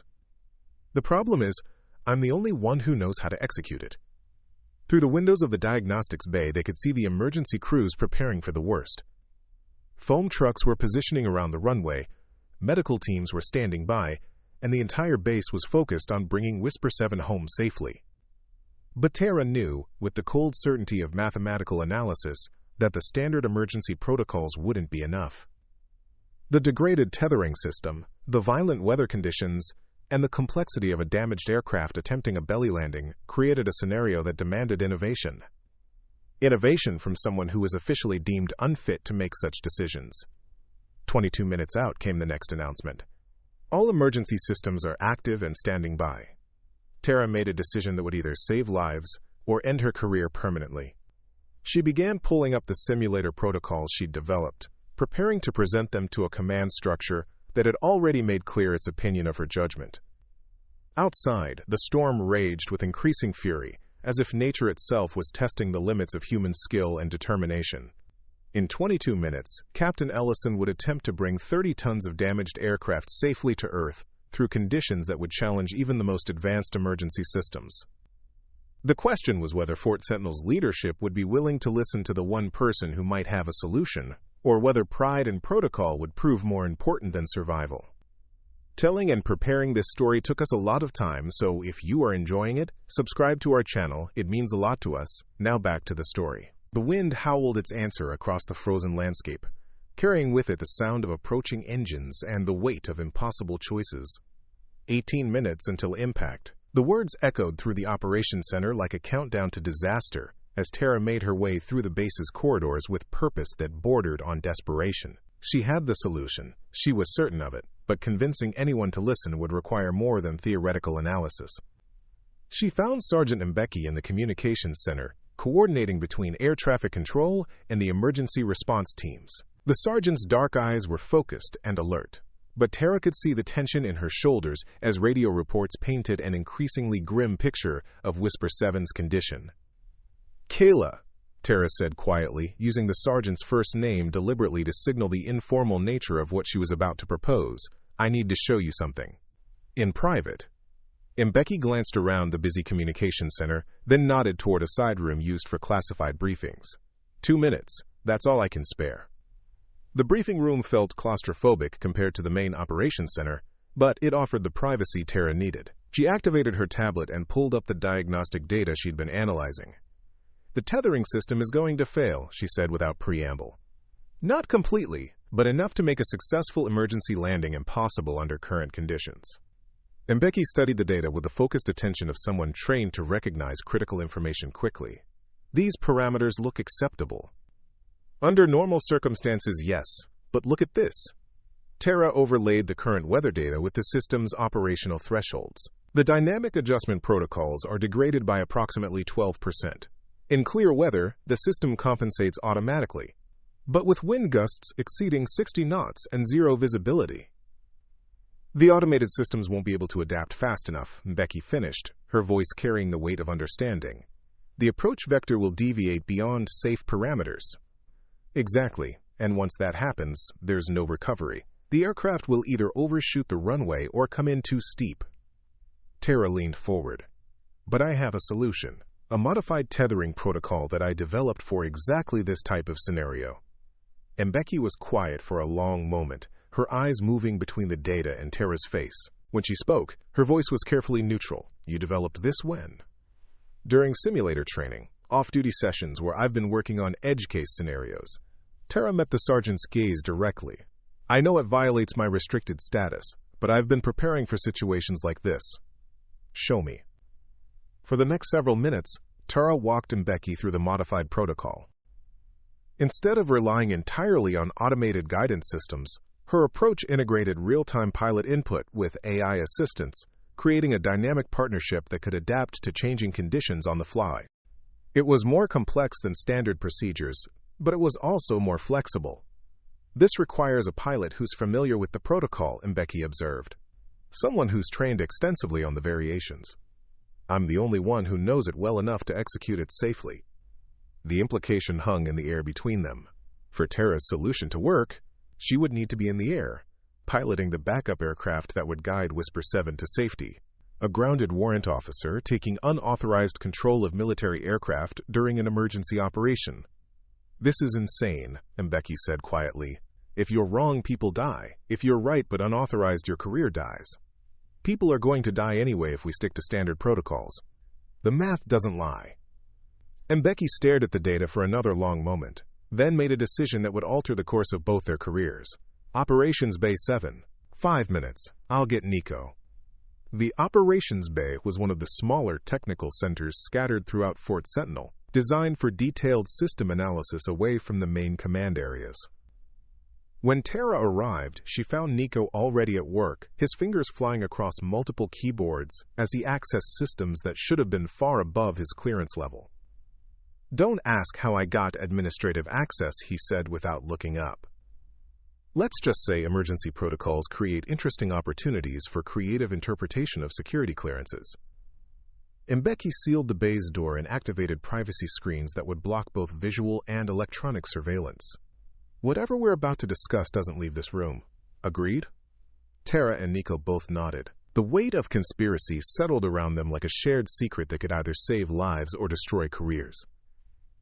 The problem is, I'm the only one who knows how to execute it. Through the windows of the diagnostics bay, they could see the emergency crews preparing for the worst. Foam trucks were positioning around the runway, medical teams were standing by, and the entire base was focused on bringing Whisper 7 home safely. But Tara knew, with the cold certainty of mathematical analysis, that the standard emergency protocols wouldn't be enough. The degraded tethering system, the violent weather conditions, and the complexity of a damaged aircraft attempting a belly landing created a scenario that demanded innovation. Innovation from someone who was officially deemed unfit to make such decisions. 22 minutes out came the next announcement. All emergency systems are active and standing by. Tara made a decision that would either save lives or end her career permanently. She began pulling up the simulator protocols she'd developed, preparing to present them to a command structure that had already made clear its opinion of her judgment. Outside, the storm raged with increasing fury, as if nature itself was testing the limits of human skill and determination. In 22 minutes, Captain Ellison would attempt to bring 30 tons of damaged aircraft safely to Earth through conditions that would challenge even the most advanced emergency systems. The question was whether Fort Sentinel's leadership would be willing to listen to the one person who might have a solution, or whether pride and protocol would prove more important than survival. Telling and preparing this story took us a lot of time, so if you are enjoying it, subscribe to our channel, it means a lot to us. Now back to the story. The wind howled its answer across the frozen landscape, carrying with it the sound of approaching engines and the weight of impossible choices. 18 minutes until impact. The words echoed through the operations center like a countdown to disaster, as Tara made her way through the base's corridors with purpose that bordered on desperation. She had the solution, she was certain of it, but convincing anyone to listen would require more than theoretical analysis. She found Sergeant Mbeki in the communications center, coordinating between air traffic control and the emergency response teams. The sergeant's dark eyes were focused and alert, but Tara could see the tension in her shoulders as radio reports painted an increasingly grim picture of Whisper 7's condition. "Kayla," Tara said quietly, using the sergeant's first name deliberately to signal the informal nature of what she was about to propose. "I need to show you something. In private." Mbeki glanced around the busy communications center, then nodded toward a side room used for classified briefings. 2 minutes, that's all I can spare." The briefing room felt claustrophobic compared to the main operations center, but it offered the privacy Tara needed. She activated her tablet and pulled up the diagnostic data she'd been analyzing. "The tethering system is going to fail," she said without preamble. "Not completely, but enough to make a successful emergency landing impossible under current conditions." Mbeki studied the data with the focused attention of someone trained to recognize critical information quickly. "These parameters look acceptable." "Under normal circumstances, yes, but look at this." Tara overlaid the current weather data with the system's operational thresholds. The dynamic adjustment protocols are degraded by approximately 12%. In clear weather, the system compensates automatically, but with wind gusts exceeding 60 knots and zero visibility, the automated systems won't be able to adapt fast enough, Mbeki finished, her voice carrying the weight of understanding. "The approach vector will deviate beyond safe parameters." "Exactly, and once that happens, there's no recovery. The aircraft will either overshoot the runway or come in too steep." Tara leaned forward. "But I have a solution. A modified tethering protocol that I developed for exactly this type of scenario." Mbeki was quiet for a long moment, her eyes moving between the data and Tara's face. When she spoke, her voice was carefully neutral. "You developed this when?" "During simulator training, off-duty sessions where I've been working on edge case scenarios." Tara met the sergeant's gaze directly. "I know it violates my restricted status, but I've been preparing for situations like this." "Show me." For the next several minutes, Tara walked Mbeki through the modified protocol. Instead of relying entirely on automated guidance systems, her approach integrated real-time pilot input with AI assistance, creating a dynamic partnership that could adapt to changing conditions on the fly. It was more complex than standard procedures, but it was also more flexible. "This requires a pilot who's familiar with the protocol," Mbeki observed. "Someone who's trained extensively on the variations. I'm the only one who knows it well enough to execute it safely." The implication hung in the air between them. For Tara's solution to work, she would need to be in the air, piloting the backup aircraft that would guide Whisper 7 to safety. A grounded warrant officer taking unauthorized control of military aircraft during an emergency operation. "This is insane," Mbeki said quietly. "If you're wrong, people die. If you're right but unauthorized, your career dies. People are going to die anyway if we stick to standard protocols. The math doesn't lie." Mbeki stared at the data for another long moment, then made a decision that would alter the course of both their careers. "Operations Bay 7. 5 minutes. I'll get Nico." The Operations Bay was one of the smaller technical centers scattered throughout Fort Sentinel, designed for detailed system analysis away from the main command areas. When Tara arrived, she found Nico already at work, his fingers flying across multiple keyboards as he accessed systems that should have been far above his clearance level. "Don't ask how I got administrative access," he said without looking up. "Let's just say emergency protocols create interesting opportunities for creative interpretation of security clearances." Mbeki sealed the bay's door and activated privacy screens that would block both visual and electronic surveillance. "Whatever we're about to discuss doesn't leave this room. Agreed?" Tara and Nico both nodded. The weight of conspiracy settled around them like a shared secret that could either save lives or destroy careers.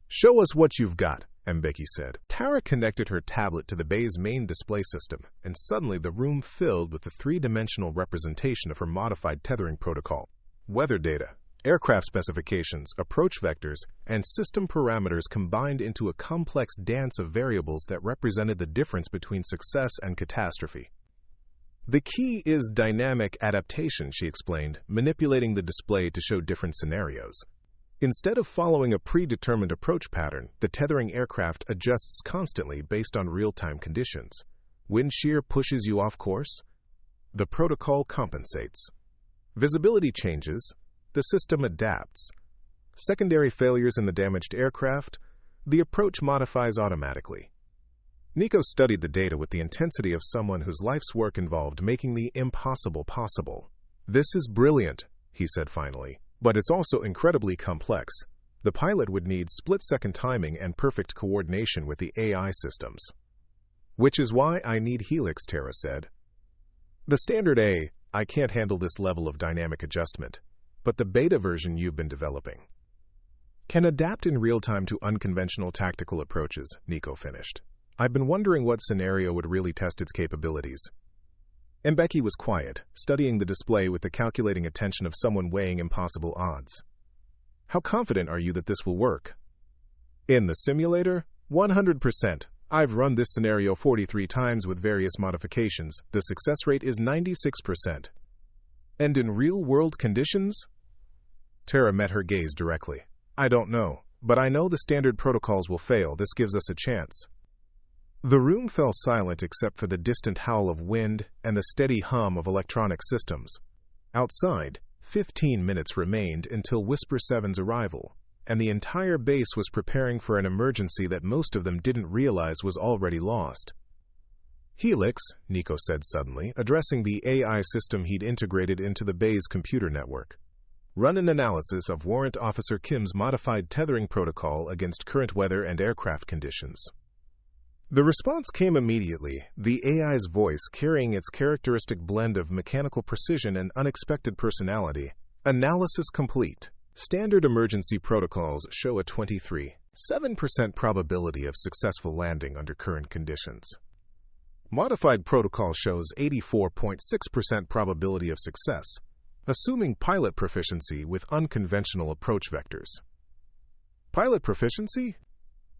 "Show us what you've got," Mbeki said. Tara connected her tablet to the bay's main display system, and suddenly the room filled with the three-dimensional representation of her modified tethering protocol. Weather data, aircraft specifications, approach vectors, and system parameters combined into a complex dance of variables that represented the difference between success and catastrophe. "The key is dynamic adaptation," she explained, manipulating the display to show different scenarios. Instead of following a predetermined approach pattern, the tethering aircraft adjusts constantly based on real-time conditions. Wind shear pushes you off course. The protocol compensates. Visibility changes. The system adapts. Secondary failures in the damaged aircraft. The approach modifies automatically. Nico studied the data with the intensity of someone whose life's work involved making the impossible possible. "This is brilliant," he said finally. "But it's also incredibly complex. The pilot would need split-second timing and perfect coordination with the AI systems." "Which is why I need Helix," Tara said. "The standard I can't handle this level of dynamic adjustment, but the beta version you've been developing can adapt in real time to unconventional tactical approaches," Nico finished. "I've been wondering what scenario would really test its capabilities." Mbeki was quiet, studying the display with the calculating attention of someone weighing impossible odds. "How confident are you that this will work?" "In the simulator? 100%. I've run this scenario 43 times with various modifications. The success rate is 96%. "And in real-world conditions?" Tara met her gaze directly. "I don't know, but I know the standard protocols will fail. This gives us a chance." The room fell silent except for the distant howl of wind and the steady hum of electronic systems. Outside, 15 minutes remained until Whisper 7's arrival, and the entire base was preparing for an emergency that most of them didn't realize was already lost. "Helix," Nico said suddenly, addressing the AI system he'd integrated into the bay's computer network. "Run an analysis of Warrant Officer Kim's modified tethering protocol against current weather and aircraft conditions." The response came immediately, the AI's voice carrying its characteristic blend of mechanical precision and unexpected personality. "Analysis complete. Standard emergency protocols show a 23.7% probability of successful landing under current conditions. Modified protocol shows 84.6% probability of success, assuming pilot proficiency with unconventional approach vectors." "Pilot proficiency?"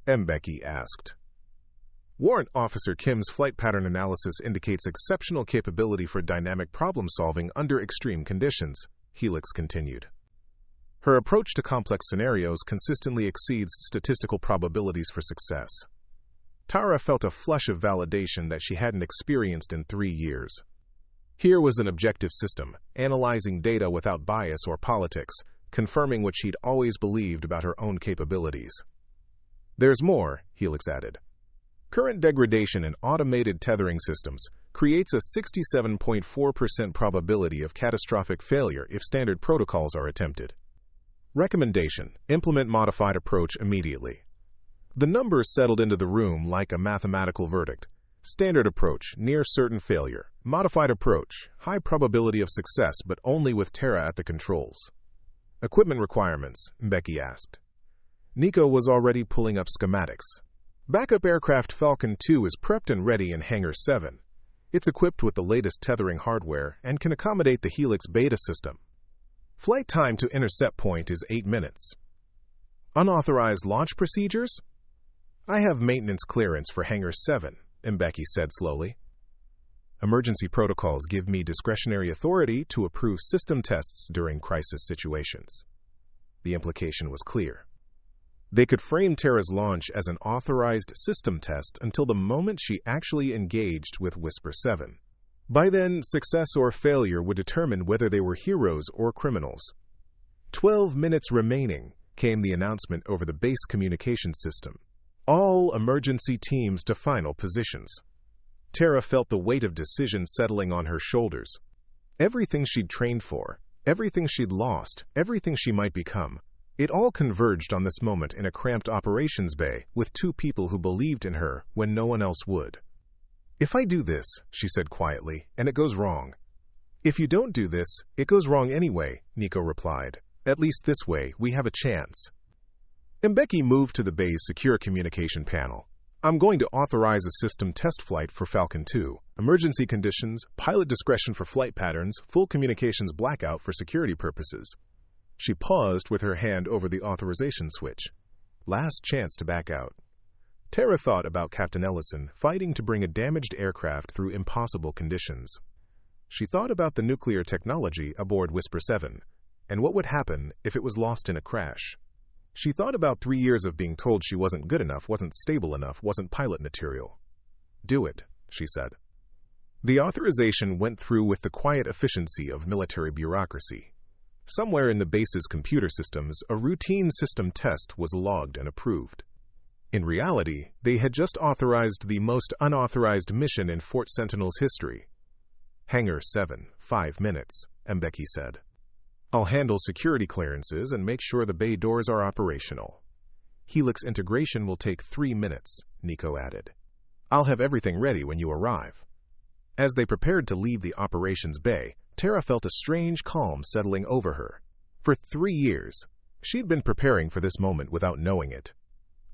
Mbeki asked. "Warrant Officer Kim's flight pattern analysis indicates exceptional capability for dynamic problem-solving under extreme conditions," Helix continued. "Her approach to complex scenarios consistently exceeds statistical probabilities for success." Tara felt a flush of validation that she hadn't experienced in 3 years. Here was an objective system, analyzing data without bias or politics, confirming what she'd always believed about her own capabilities. "There's more," Helix added. "Current degradation in automated tethering systems creates a 67.4% probability of catastrophic failure if standard protocols are attempted. Recommendation: implement modified approach immediately. The numbers settled into the room like a mathematical verdict. Standard approach, near certain failure. Modified approach, high probability of success but only with Tara at the controls. Equipment requirements, Becky asked. Nico was already pulling up schematics. Backup aircraft Falcon 2 is prepped and ready in Hangar 7. It's equipped with the latest tethering hardware and can accommodate the Helix beta system. Flight time to intercept point is 8 minutes. Unauthorized launch procedures? I have maintenance clearance for Hangar 7, Mbeki said slowly. Emergency protocols give me discretionary authority to approve system tests during crisis situations. The implication was clear. They could frame Tara's launch as an authorized system test until the moment she actually engaged with Whisper 7. By then, success or failure would determine whether they were heroes or criminals. 12 minutes remaining, came the announcement over the base communication system. All emergency teams to final positions. Tara felt the weight of decision settling on her shoulders. Everything she'd trained for, everything she'd lost, everything she might become, it all converged on this moment in a cramped operations bay with two people who believed in her when no one else would. If I do this, she said quietly, and it goes wrong. If you don't do this, it goes wrong anyway, Nico replied. At least this way, we have a chance. Mbeki moved to the bay's secure communication panel. I'm going to authorize a system test flight for Falcon 2. Emergency conditions, pilot discretion for flight patterns, full communications blackout for security purposes. She paused with her hand over the authorization switch. Last chance to back out. Tara thought about Captain Ellison fighting to bring a damaged aircraft through impossible conditions. She thought about the nuclear technology aboard Whisper 7, and what would happen if it was lost in a crash. She thought about 3 years of being told she wasn't good enough, wasn't stable enough, wasn't pilot material. Do it, she said. The authorization went through with the quiet efficiency of military bureaucracy. Somewhere in the base's computer systems, a routine system test was logged and approved. In reality, they had just authorized the most unauthorized mission in Fort Sentinel's history. Hangar 7, 5 minutes, Mbeki said. I'll handle security clearances and make sure the bay doors are operational. Helix integration will take 3 minutes, Nico added. I'll have everything ready when you arrive. As they prepared to leave the operations bay, Tara felt a strange calm settling over her. For 3 years, she'd been preparing for this moment without knowing it.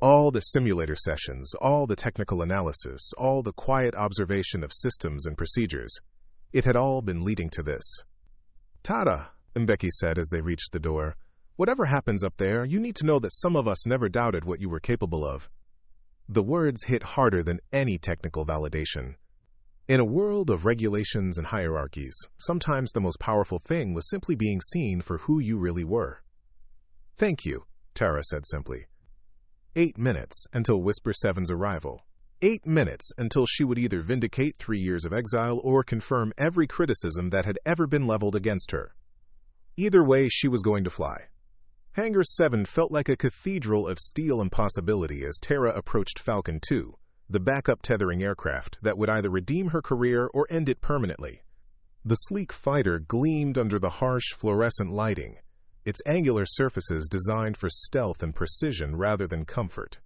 All the simulator sessions, all the technical analysis, all the quiet observation of systems and procedures, it had all been leading to this. Tara, Mbeki said as they reached the door, whatever happens up there, you need to know that some of us never doubted what you were capable of. The words hit harder than any technical validation. In a world of regulations and hierarchies, sometimes the most powerful thing was simply being seen for who you really were. Thank you, Tara said simply. 8 minutes until Whisper 7's arrival. 8 minutes until she would either vindicate 3 years of exile or confirm every criticism that had ever been leveled against her. Either way, she was going to fly. Hangar 7 felt like a cathedral of steel impossibility as Tara approached Falcon 2, the backup tethering aircraft that would either redeem her career or end it permanently. The sleek fighter gleamed under the harsh fluorescent lighting, its angular surfaces designed for stealth and precision rather than comfort.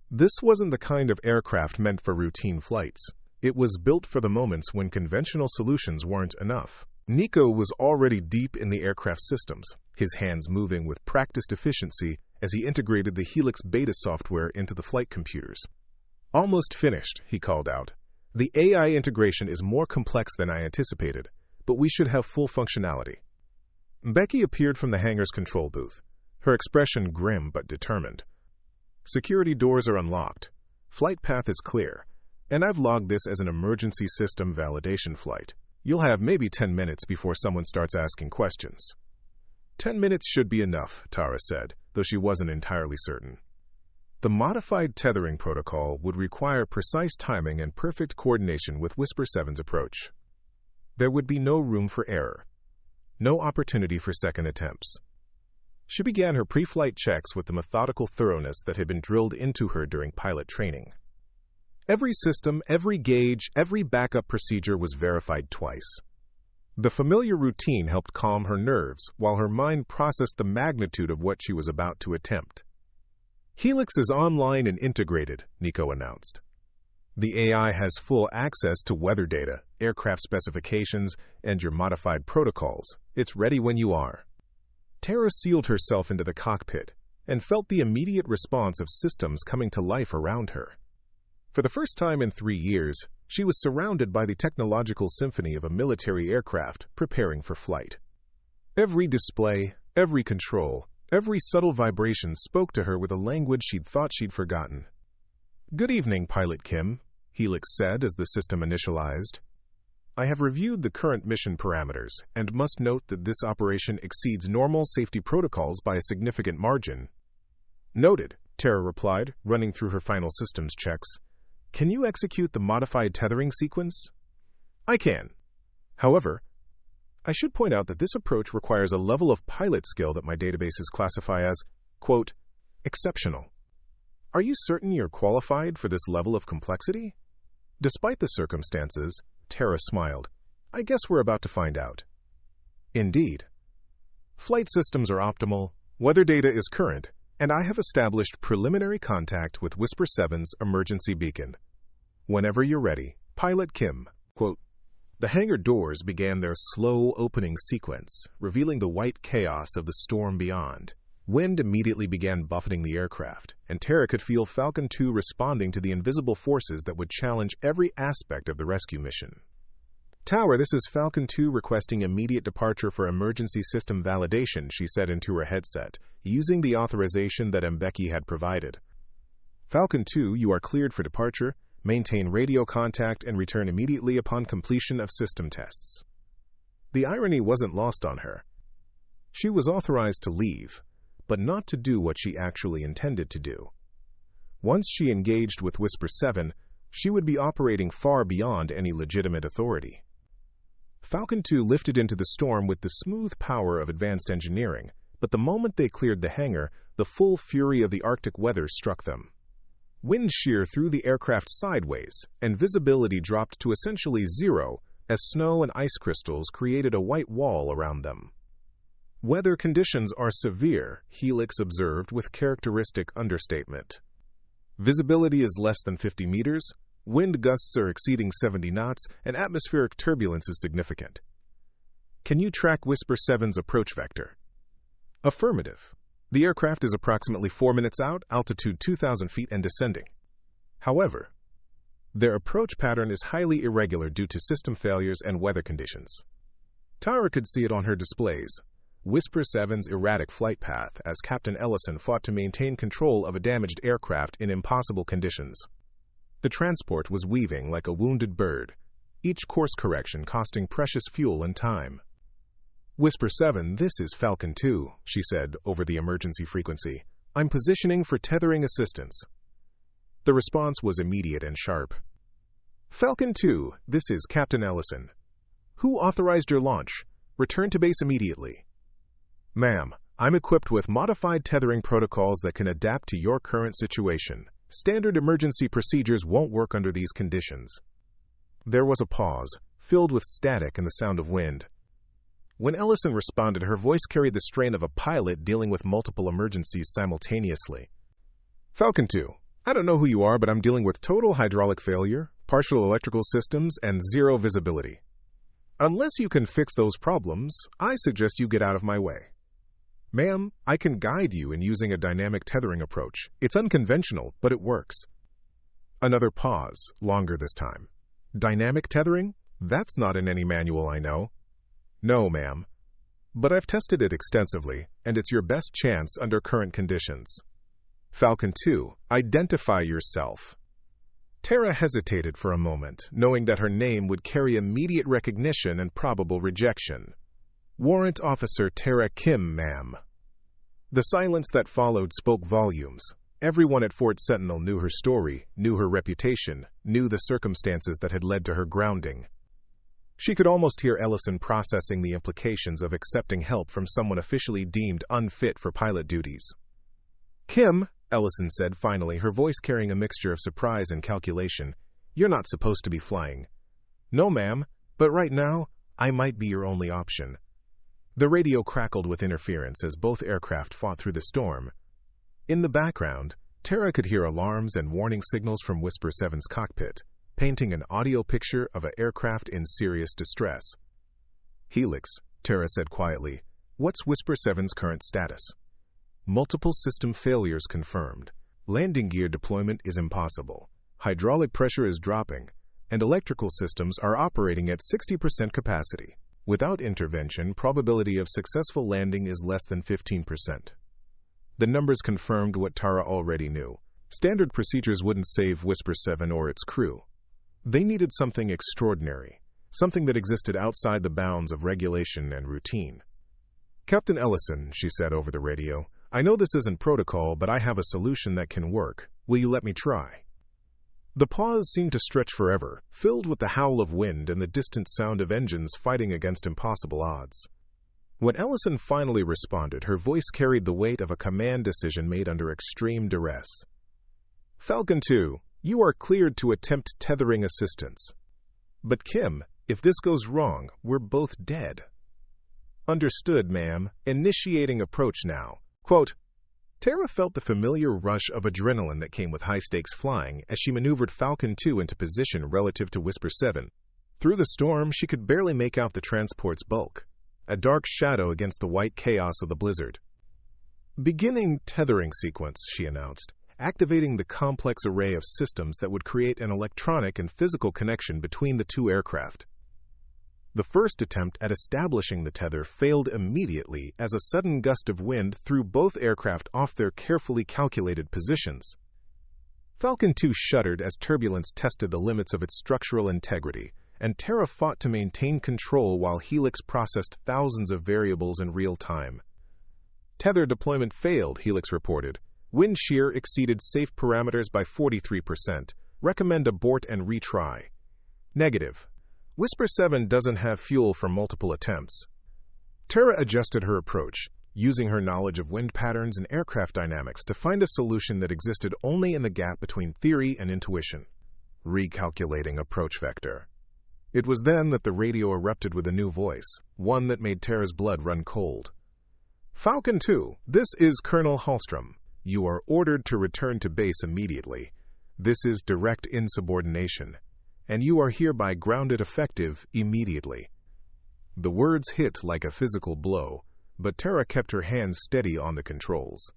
This wasn't the kind of aircraft meant for routine flights. It was built for the moments when conventional solutions weren't enough. Nico was already deep in the aircraft systems, his hands moving with practiced efficiency as he integrated the Helix beta software into the flight computers. Almost finished, he called out. The AI integration is more complex than I anticipated, but we should have full functionality. Becky appeared from the hangar's control booth, her expression grim but determined. Security doors are unlocked. Flight path is clear, and I've logged this as an emergency system validation flight. You'll have maybe 10 minutes before someone starts asking questions. 10 minutes should be enough, Tara said, though she wasn't entirely certain. The modified tethering protocol would require precise timing and perfect coordination with Whisper 7's approach. There would be no room for error, no opportunity for second attempts. She began her pre-flight checks with the methodical thoroughness that had been drilled into her during pilot training. Every system, every gauge, every backup procedure was verified twice. The familiar routine helped calm her nerves while her mind processed the magnitude of what she was about to attempt. Helix is online and integrated, Nico announced. The AI has full access to weather data, aircraft specifications, and your modified protocols. It's ready when you are. Tara sealed herself into the cockpit and felt the immediate response of systems coming to life around her. For the first time in 3 years, she was surrounded by the technological symphony of a military aircraft preparing for flight. Every display, every control, every subtle vibration spoke to her with a language she'd thought she'd forgotten. "Good evening, Pilot Kim," Helix said as the system initialized. "I have reviewed the current mission parameters and must note that this operation exceeds normal safety protocols by a significant margin." "Noted," Tara replied, running through her final systems checks. "Can you execute the modified tethering sequence?" "I can. However, I should point out that this approach requires a level of pilot skill that my databases classify as, quote, exceptional. Are you certain you're qualified for this level of complexity?" Despite the circumstances, Tara smiled. "I guess we're about to find out." Indeed. Flight systems are optimal, weather data is current, and I have established preliminary contact with Whisper 7's emergency beacon. Whenever you're ready, Pilot Kim. Quote, the hangar doors began their slow opening sequence, revealing the white chaos of the storm beyond. Wind immediately began buffeting the aircraft, and Tara could feel Falcon 2 responding to the invisible forces that would challenge every aspect of the rescue mission. "Tower, this is Falcon 2 requesting immediate departure for emergency system validation," she said into her headset, using the authorization that Mbeki had provided. "Falcon 2, you are cleared for departure. Maintain radio contact and return immediately upon completion of system tests." The irony wasn't lost on her. She was authorized to leave, but not to do what she actually intended to do. Once she engaged with Whisper 7, she would be operating far beyond any legitimate authority. Falcon 2 lifted into the storm with the smooth power of advanced engineering, but the moment they cleared the hangar, the full fury of the Arctic weather struck them. Wind shear threw the aircraft sideways, and visibility dropped to essentially zero as snow and ice crystals created a white wall around them. "Weather conditions are severe," Helix observed with characteristic understatement. "Visibility is less than 50 meters, wind gusts are exceeding 70 knots, and atmospheric turbulence is significant. Can you track Whisper 7's approach vector?" Affirmative. The aircraft is approximately 4 minutes out, altitude 2,000 feet and descending. However, their approach pattern is highly irregular due to system failures and weather conditions. Tara could see it on her displays. Whisper 7's erratic flight path as Captain Ellison fought to maintain control of a damaged aircraft in impossible conditions. The transport was weaving like a wounded bird, each course correction costing precious fuel and time. "Whisper 7, this is Falcon 2, she said over the emergency frequency. "I'm positioning for tethering assistance." The response was immediate and sharp. "Falcon 2, this is Captain Ellison. Who authorized your launch? Return to base immediately." "Ma'am, I'm equipped with modified tethering protocols that can adapt to your current situation. Standard emergency procedures won't work under these conditions." There was a pause, filled with static and the sound of wind. When Ellison responded, her voice carried the strain of a pilot dealing with multiple emergencies simultaneously. "Falcon 2, I don't know who you are, but I'm dealing with total hydraulic failure, partial electrical systems, and zero visibility. Unless you can fix those problems, I suggest you get out of my way." "Ma'am, I can guide you in using a dynamic tethering approach. It's unconventional, but it works." Another pause, longer this time. "Dynamic tethering? That's not in any manual I know." "No, ma'am. But I've tested it extensively, and it's your best chance under current conditions." "Falcon 2, identify yourself." Tara hesitated for a moment, knowing that her name would carry immediate recognition and probable rejection. "Warrant Officer Tara Kim, ma'am." The silence that followed spoke volumes. Everyone at Fort Sentinel knew her story, knew her reputation, knew the circumstances that had led to her grounding. She could almost hear Ellison processing the implications of accepting help from someone officially deemed unfit for pilot duties. "Kim," Ellison said finally, her voice carrying a mixture of surprise and calculation, "you're not supposed to be flying." "No, ma'am, but right now, I might be your only option." The radio crackled with interference as both aircraft fought through the storm. In the background, Tara could hear alarms and warning signals from Whisper 7's cockpit, painting an audio picture of an aircraft in serious distress. "Helix," Tara said quietly, "what's Whisper 7's current status?" "Multiple system failures confirmed. Landing gear deployment is impossible. Hydraulic pressure is dropping, and electrical systems are operating at 60% capacity. Without intervention, probability of successful landing is less than 15%. The numbers confirmed what Tara already knew. Standard procedures wouldn't save Whisper 7 or its crew. They needed something extraordinary, something that existed outside the bounds of regulation and routine. "Captain Ellison," she said over the radio, "I know this isn't protocol, but I have a solution that can work. Will you let me try?" The pause seemed to stretch forever, filled with the howl of wind and the distant sound of engines fighting against impossible odds. When Ellison finally responded, her voice carried the weight of a command decision made under extreme duress. "Falcon 2, you are cleared to attempt tethering assistance. But Kim, if this goes wrong, we're both dead." "Understood, ma'am. Initiating approach now." Quote, Tara felt the familiar rush of adrenaline that came with high-stakes flying as she maneuvered Falcon 2 into position relative to Whisper 7. Through the storm, she could barely make out the transport's bulk, a dark shadow against the white chaos of the blizzard. "Beginning tethering sequence," she announced, activating the complex array of systems that would create an electronic and physical connection between the two aircraft. The first attempt at establishing the tether failed immediately as a sudden gust of wind threw both aircraft off their carefully calculated positions. Falcon 2 shuddered as turbulence tested the limits of its structural integrity, and Tara fought to maintain control while Helix processed thousands of variables in real time. "Tether deployment failed," Helix reported. "Wind shear exceeded safe parameters by 43%. Recommend abort and retry." "Negative. Whisper 7 doesn't have fuel for multiple attempts." Tara adjusted her approach, using her knowledge of wind patterns and aircraft dynamics to find a solution that existed only in the gap between theory and intuition. Recalculating approach vector. It was then that the radio erupted with a new voice, one that made Tara's blood run cold. "Falcon 2, this is Colonel Hallstrom. You are ordered to return to base immediately. This is direct insubordination, and you are hereby grounded effective immediately." The words hit like a physical blow, but Tara kept her hands steady on the controls.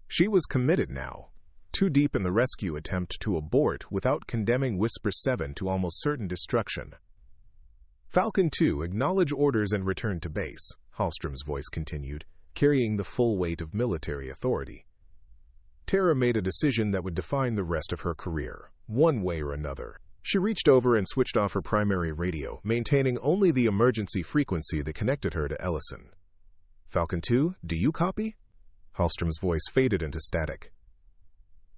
She was committed now, too deep in the rescue attempt to abort without condemning Whisper 7 to almost certain destruction. "Falcon 2, acknowledge orders and return to base," Hallstrom's voice continued, carrying the full weight of military authority. Tara made a decision that would define the rest of her career, one way or another. She reached over and switched off her primary radio, maintaining only the emergency frequency that connected her to Ellison. "Falcon 2, do you copy?" Hallstrom's voice faded into static.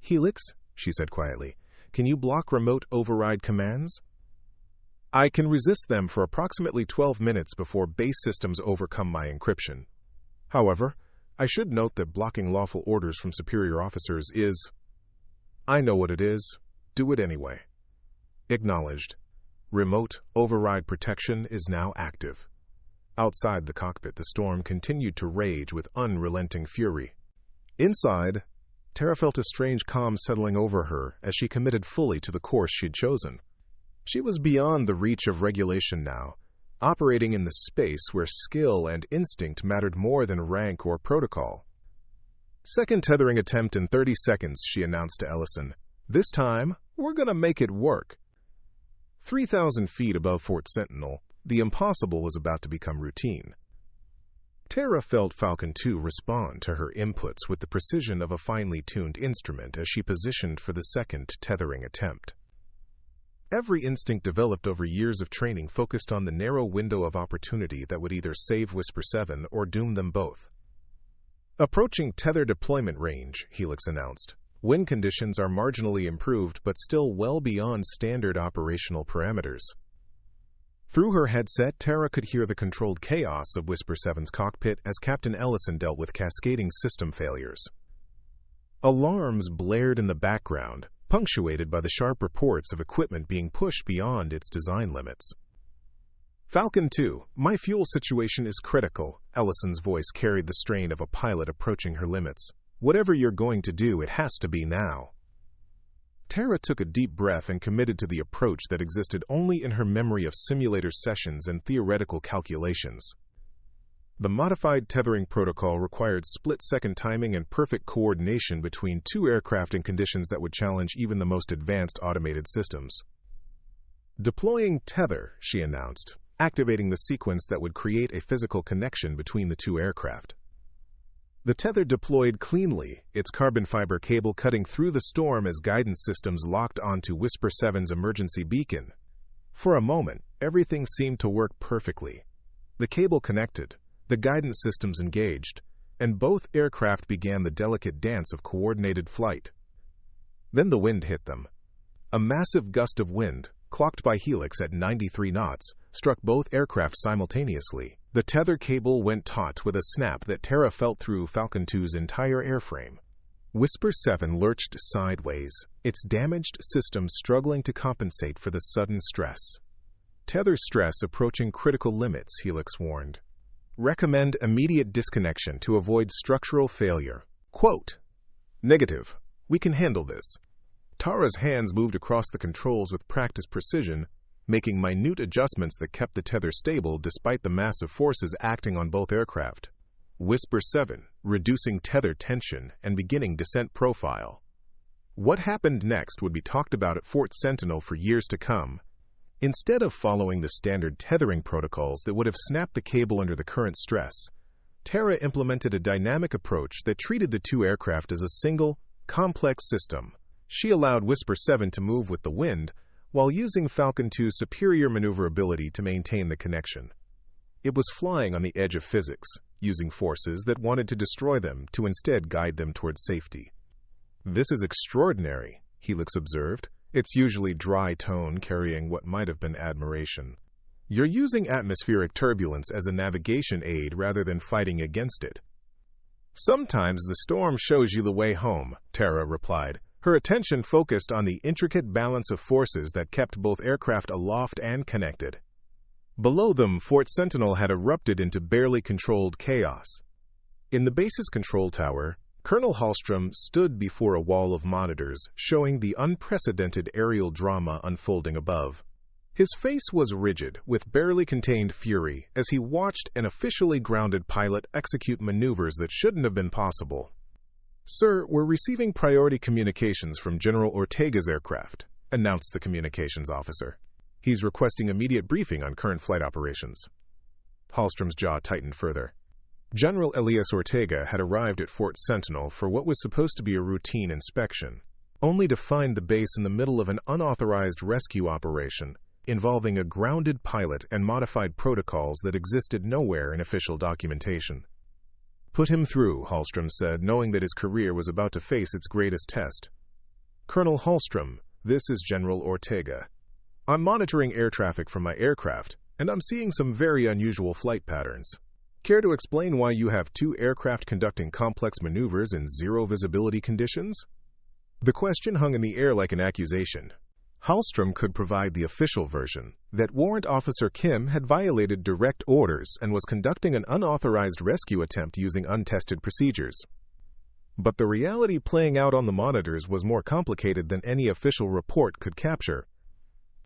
"Helix," she said quietly, "can you block remote override commands?" "I can resist them for approximately 12 minutes before base systems overcome my encryption. However, I should note that blocking lawful orders from superior officers is—" "I know what it is. Do it anyway." Acknowledged. Remote override protection is now active. Outside the cockpit, the storm continued to rage with unrelenting fury. Inside, Tara felt a strange calm settling over her as she committed fully to the course she'd chosen. She was beyond the reach of regulation now, operating in the space where skill and instinct mattered more than rank or protocol. "Second tethering attempt in 30 seconds, she announced to Ellison. "This time, we're gonna make it work." 3,000 feet above Fort Sentinel, the impossible was about to become routine. Tara felt Falcon 2 respond to her inputs with the precision of a finely tuned instrument as she positioned for the second tethering attempt. Every instinct developed over years of training focused on the narrow window of opportunity that would either save Whisper 7 or doom them both. "Approaching tether deployment range," Helix announced. "Wind conditions are marginally improved but still well beyond standard operational parameters." Through her headset, Tara could hear the controlled chaos of Whisper 7's cockpit as Captain Ellison dealt with cascading system failures. Alarms blared in the background, punctuated by the sharp reports of equipment being pushed beyond its design limits. "Falcon 2, my fuel situation is critical," Ellison's voice carried the strain of a pilot approaching her limits. Whatever you're going to do, it has to be now." Tara took a deep breath and committed to the approach that existed only in her memory of simulator sessions and theoretical calculations. The modified tethering protocol required split-second timing and perfect coordination between two aircraft in conditions that would challenge even the most advanced automated systems. "Deploying tether," she announced, activating the sequence that would create a physical connection between the two aircraft. The tether deployed cleanly, its carbon fiber cable cutting through the storm as guidance systems locked onto Whisper 7's emergency beacon. For a moment, everything seemed to work perfectly. The cable connected, the guidance systems engaged, and both aircraft began the delicate dance of coordinated flight. Then the wind hit them. A massive gust of wind, clocked by Helix at 93 knots, struck both aircraft simultaneously. The tether cable went taut with a snap that Tara felt through Falcon 2's entire airframe. Whisper 7 lurched sideways, its damaged systems struggling to compensate for the sudden stress. "Tether stress approaching critical limits," Helix warned. "Recommend immediate disconnection to avoid structural failure." Quote, "Negative. We can handle this." Tara's hands moved across the controls with practiced precision, making minute adjustments that kept the tether stable despite the massive forces acting on both aircraft. Whisper 7, reducing tether tension and beginning descent profile. What happened next would be talked about at Fort Sentinel for years to come. Instead of following the standard tethering protocols that would have snapped the cable under the current stress, Tara implemented a dynamic approach that treated the two aircraft as a single, complex system. She allowed Whisper 7 to move with the wind, while using Falcon 2's superior maneuverability to maintain the connection. It was flying on the edge of physics, using forces that wanted to destroy them to instead guide them towards safety. "This is extraordinary," Helix observed, its usually dry tone carrying what might have been admiration. "You're using atmospheric turbulence as a navigation aid rather than fighting against it." "Sometimes the storm shows you the way home," Tara replied, her attention focused on the intricate balance of forces that kept both aircraft aloft and connected. Below them, Fort Sentinel had erupted into barely controlled chaos. In the base's control tower, Colonel Hallstrom stood before a wall of monitors showing the unprecedented aerial drama unfolding above. His face was rigid, with barely contained fury, as he watched an officially grounded pilot execute maneuvers that shouldn't have been possible. "Sir, we're receiving priority communications from General Ortega's aircraft," announced the communications officer. "He's requesting immediate briefing on current flight operations." Hallstrom's jaw tightened further. General Elias Ortega had arrived at Fort Sentinel for what was supposed to be a routine inspection, only to find the base in the middle of an unauthorized rescue operation involving a grounded pilot and modified protocols that existed nowhere in official documentation. "Put him through," Hallstrom said, knowing that his career was about to face its greatest test. "Colonel Hallstrom, this is General Ortega. I'm monitoring air traffic from my aircraft, and I'm seeing some very unusual flight patterns. Care to explain why you have two aircraft conducting complex maneuvers in zero visibility conditions?" The question hung in the air like an accusation. Hallstrom could provide the official version, that Warrant Officer Kim had violated direct orders and was conducting an unauthorized rescue attempt using untested procedures. But the reality playing out on the monitors was more complicated than any official report could capture.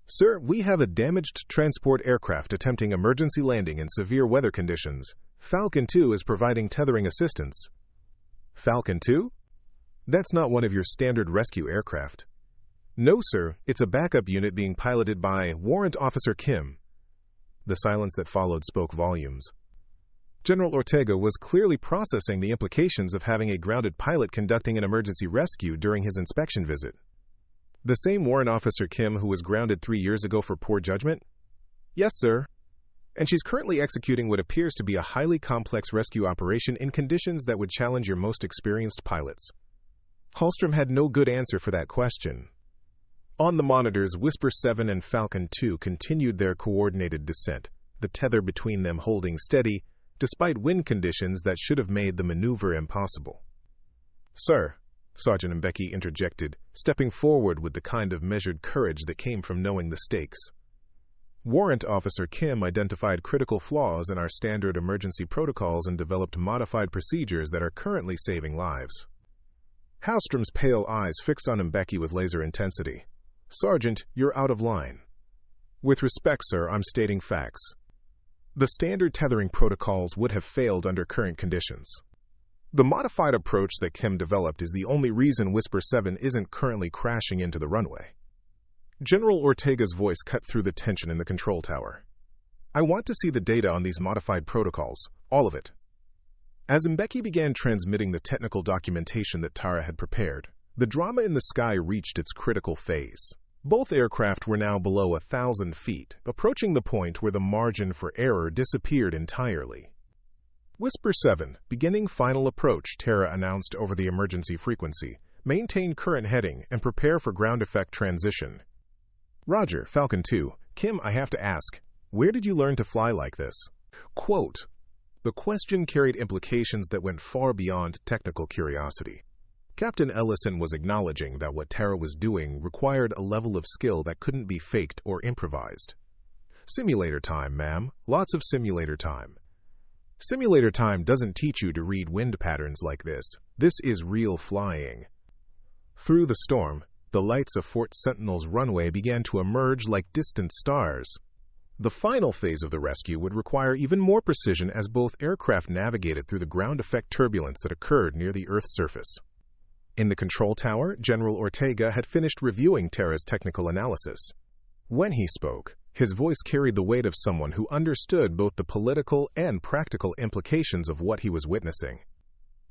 "Sir, we have a damaged transport aircraft attempting emergency landing in severe weather conditions. Falcon 2 is providing tethering assistance." "Falcon 2? That's not one of your standard rescue aircraft." "No, sir, it's a backup unit being piloted by Warrant Officer Kim." The silence that followed spoke volumes. General Ortega was clearly processing the implications of having a grounded pilot conducting an emergency rescue during his inspection visit. "The same Warrant Officer Kim who was grounded 3 years ago for poor judgment?" "Yes, sir. And she's currently executing what appears to be a highly complex rescue operation in conditions that would challenge your most experienced pilots." Hallstrom had no good answer for that question. On the monitors, Whisper 7 and Falcon 2 continued their coordinated descent, the tether between them holding steady, despite wind conditions that should have made the maneuver impossible. "Sir," Sergeant Mbeki interjected, stepping forward with the kind of measured courage that came from knowing the stakes. "Warrant Officer Kim identified critical flaws in our standard emergency protocols and developed modified procedures that are currently saving lives." Hallstrom's pale eyes fixed on Mbeki with laser intensity. "Sergeant, you're out of line." "With respect, sir, I'm stating facts. The standard tethering protocols would have failed under current conditions. The modified approach that Kim developed is the only reason Whisper 7 isn't currently crashing into the runway." General Ortega's voice cut through the tension in the control tower. "I want to see the data on these modified protocols, all of it." As Mbeki began transmitting the technical documentation that Tara had prepared, the drama in the sky reached its critical phase. Both aircraft were now below 1,000 feet, approaching the point where the margin for error disappeared entirely. "Whisper 7, beginning final approach," Tara announced over the emergency frequency. "Maintain current heading and prepare for ground effect transition." "Roger, Falcon 2. Kim, I have to ask, where did you learn to fly like this?" Quote. The question carried implications that went far beyond technical curiosity. Captain Ellison was acknowledging that what Tara was doing required a level of skill that couldn't be faked or improvised. "Simulator time, ma'am. Lots of simulator time." "Simulator time doesn't teach you to read wind patterns like this. This is real flying." Through the storm, the lights of Fort Sentinel's runway began to emerge like distant stars. The final phase of the rescue would require even more precision as both aircraft navigated through the ground effect turbulence that occurred near the Earth's surface. In the control tower, General Ortega had finished reviewing Tara's technical analysis. When he spoke, his voice carried the weight of someone who understood both the political and practical implications of what he was witnessing.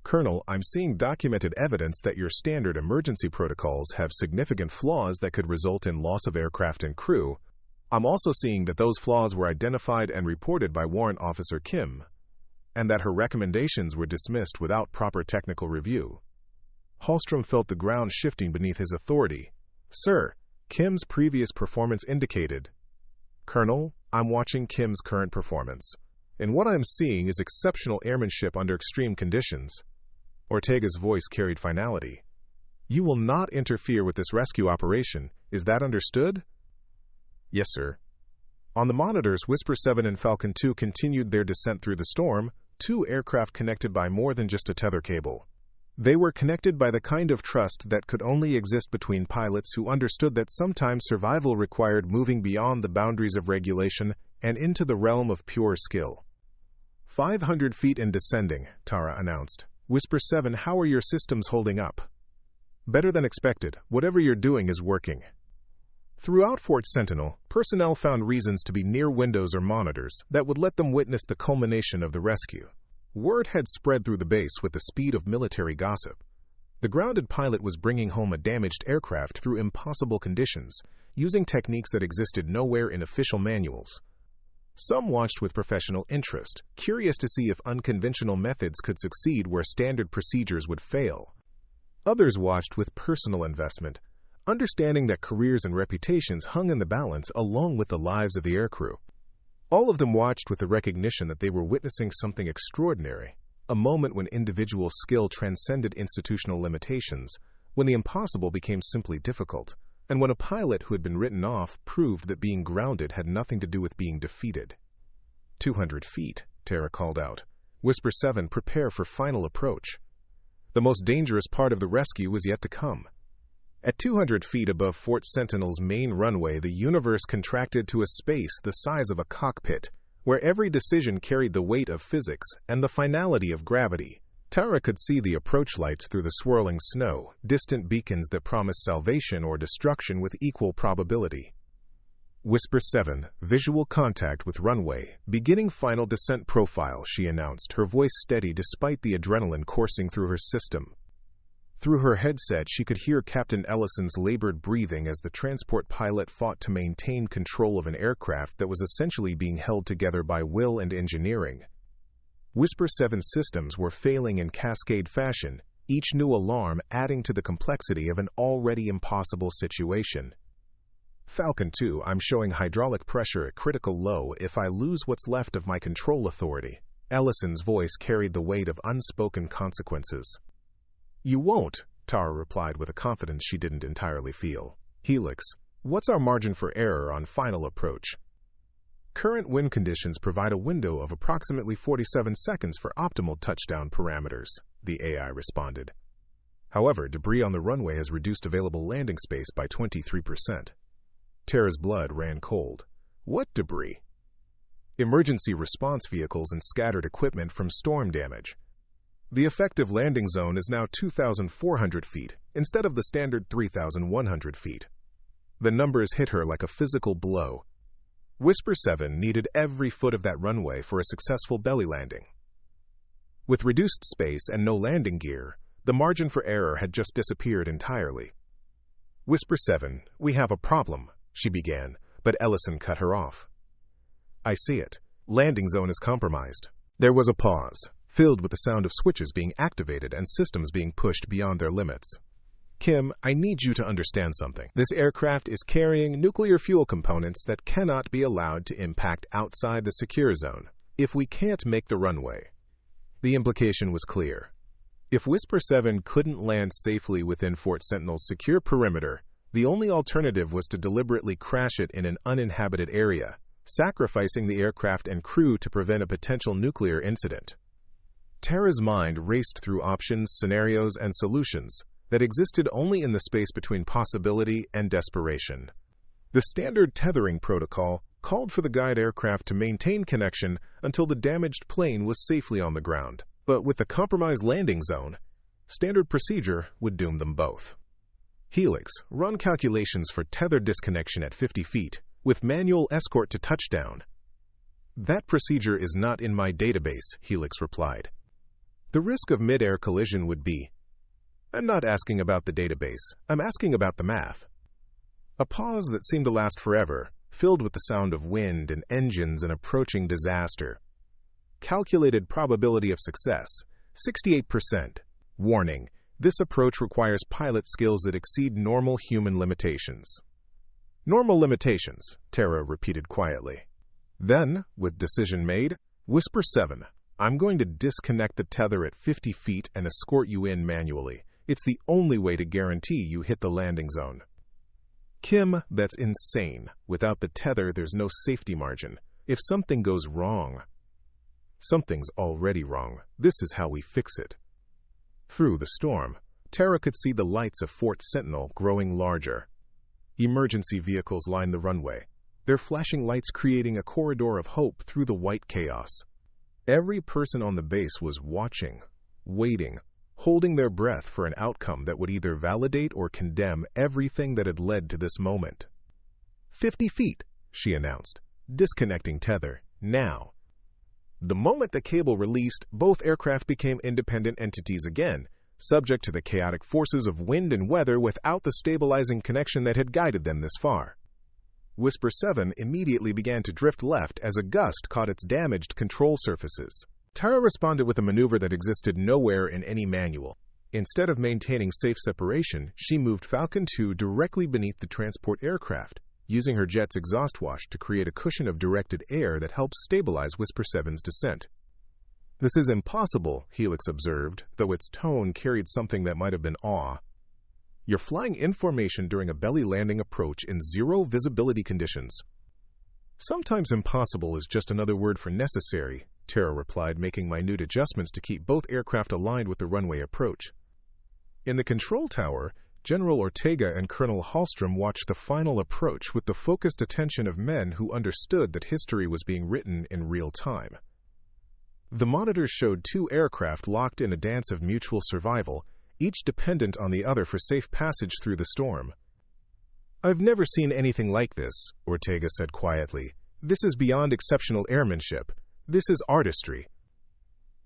"Colonel, I'm seeing documented evidence that your standard emergency protocols have significant flaws that could result in loss of aircraft and crew. I'm also seeing that those flaws were identified and reported by Warrant Officer Kim, and that her recommendations were dismissed without proper technical review." Hallstrom felt the ground shifting beneath his authority. "Sir, Kim's previous performance indicated." "Colonel, I'm watching Kim's current performance, and what I'm seeing is exceptional airmanship under extreme conditions." Ortega's voice carried finality. "You will not interfere with this rescue operation. Is that understood?" "Yes, sir." On the monitors, Whisper 7 and Falcon 2 continued their descent through the storm, two aircraft connected by more than just a tether cable. They were connected by the kind of trust that could only exist between pilots who understood that sometimes survival required moving beyond the boundaries of regulation and into the realm of pure skill. 500 feet and descending, Tara announced. "Whisper 7, how are your systems holding up?" "Better than expected. Whatever you're doing is working." Throughout Fort Sentinel, personnel found reasons to be near windows or monitors that would let them witness the culmination of the rescue. Word had spread through the base with the speed of military gossip. The grounded pilot was bringing home a damaged aircraft through impossible conditions, using techniques that existed nowhere in official manuals. Some watched with professional interest, curious to see if unconventional methods could succeed where standard procedures would fail. Others watched with personal investment, understanding that careers and reputations hung in the balance along with the lives of the aircrew. All of them watched with the recognition that they were witnessing something extraordinary, a moment when individual skill transcended institutional limitations, when the impossible became simply difficult, and when a pilot who had been written off proved that being grounded had nothing to do with being defeated. 200 feet, Tara called out. "Whisper 7, prepare for final approach." The most dangerous part of the rescue was yet to come. At 200 feet above Fort Sentinel's main runway, the universe contracted to a space the size of a cockpit, where every decision carried the weight of physics and the finality of gravity. Tara could see the approach lights through the swirling snow, distant beacons that promised salvation or destruction with equal probability. "Whisper 7, visual contact with runway, beginning final descent profile," she announced, her voice steady despite the adrenaline coursing through her system. Through her headset, she could hear Captain Ellison's labored breathing as the transport pilot fought to maintain control of an aircraft that was essentially being held together by will and engineering. Whisper 7 systems were failing in cascade fashion, each new alarm adding to the complexity of an already impossible situation. "Falcon 2, I'm showing hydraulic pressure at critical low if I lose what's left of my control authority." Ellison's voice carried the weight of unspoken consequences. "You won't," Tara replied with a confidence she didn't entirely feel. "Helix, what's our margin for error on final approach?" "Current wind conditions provide a window of approximately 47 seconds for optimal touchdown parameters," the AI responded. However, debris on the runway has reduced available landing space by 23%. Tara's blood ran cold. What debris? Emergency response vehicles and scattered equipment from storm damage. The effective landing zone is now 2,400 feet instead of the standard 3,100 feet. The numbers hit her like a physical blow. Whisper 7 needed every foot of that runway for a successful belly landing. With reduced space and no landing gear, the margin for error had just disappeared entirely. Whisper 7, we have a problem, she began, but Ellison cut her off. I see it. Landing zone is compromised. There was a pause, filled with the sound of switches being activated and systems being pushed beyond their limits. Kim, I need you to understand something. This aircraft is carrying nuclear fuel components that cannot be allowed to impact outside the secure zone if we can't make the runway. The implication was clear. If Whisper 7 couldn't land safely within Fort Sentinel's secure perimeter, the only alternative was to deliberately crash it in an uninhabited area, sacrificing the aircraft and crew to prevent a potential nuclear incident. Tara's mind raced through options, scenarios, and solutions that existed only in the space between possibility and desperation. The standard tethering protocol called for the guide aircraft to maintain connection until the damaged plane was safely on the ground. But with the compromised landing zone, standard procedure would doom them both. Helix, run calculations for tether disconnection at 50 feet, with manual escort to touchdown. That procedure is not in my database, Helix replied. The risk of mid-air collision would be, I'm not asking about the database, I'm asking about the math. A pause that seemed to last forever, filled with the sound of wind and engines and approaching disaster. Calculated probability of success, 68%. Warning, this approach requires pilot skills that exceed normal human limitations. Normal limitations, Tara repeated quietly. Then, with decision made, Whisper 7, I'm going to disconnect the tether at 50 feet and escort you in manually. It's the only way to guarantee you hit the landing zone. Kim, that's insane. Without the tether, there's no safety margin. If something goes wrong, something's already wrong. This is how we fix it. Through the storm, Tara could see the lights of Fort Sentinel growing larger. Emergency vehicles lined the runway, their flashing lights creating a corridor of hope through the white chaos. Every person on the base was watching, waiting, holding their breath for an outcome that would either validate or condemn everything that had led to this moment. 50 feet, she announced, disconnecting tether, now. The moment the cable released, both aircraft became independent entities again, subject to the chaotic forces of wind and weather without the stabilizing connection that had guided them this far. Whisper 7 immediately began to drift left as a gust caught its damaged control surfaces. Tara responded with a maneuver that existed nowhere in any manual. Instead of maintaining safe separation, she moved Falcon 2 directly beneath the transport aircraft, using her jet's exhaust wash to create a cushion of directed air that helps stabilize Whisper 7's descent. This is impossible, Helix observed, though its tone carried something that might have been awe. You're flying in formation during a belly landing approach in zero visibility conditions. Sometimes impossible is just another word for necessary, Tara replied, making minute adjustments to keep both aircraft aligned with the runway approach. In the control tower, General Ortega and Colonel Hallstrom watched the final approach with the focused attention of men who understood that history was being written in real time. The monitors showed two aircraft locked in a dance of mutual survival, each dependent on the other for safe passage through the storm. I've never seen anything like this, Ortega said quietly. This is beyond exceptional airmanship. This is artistry.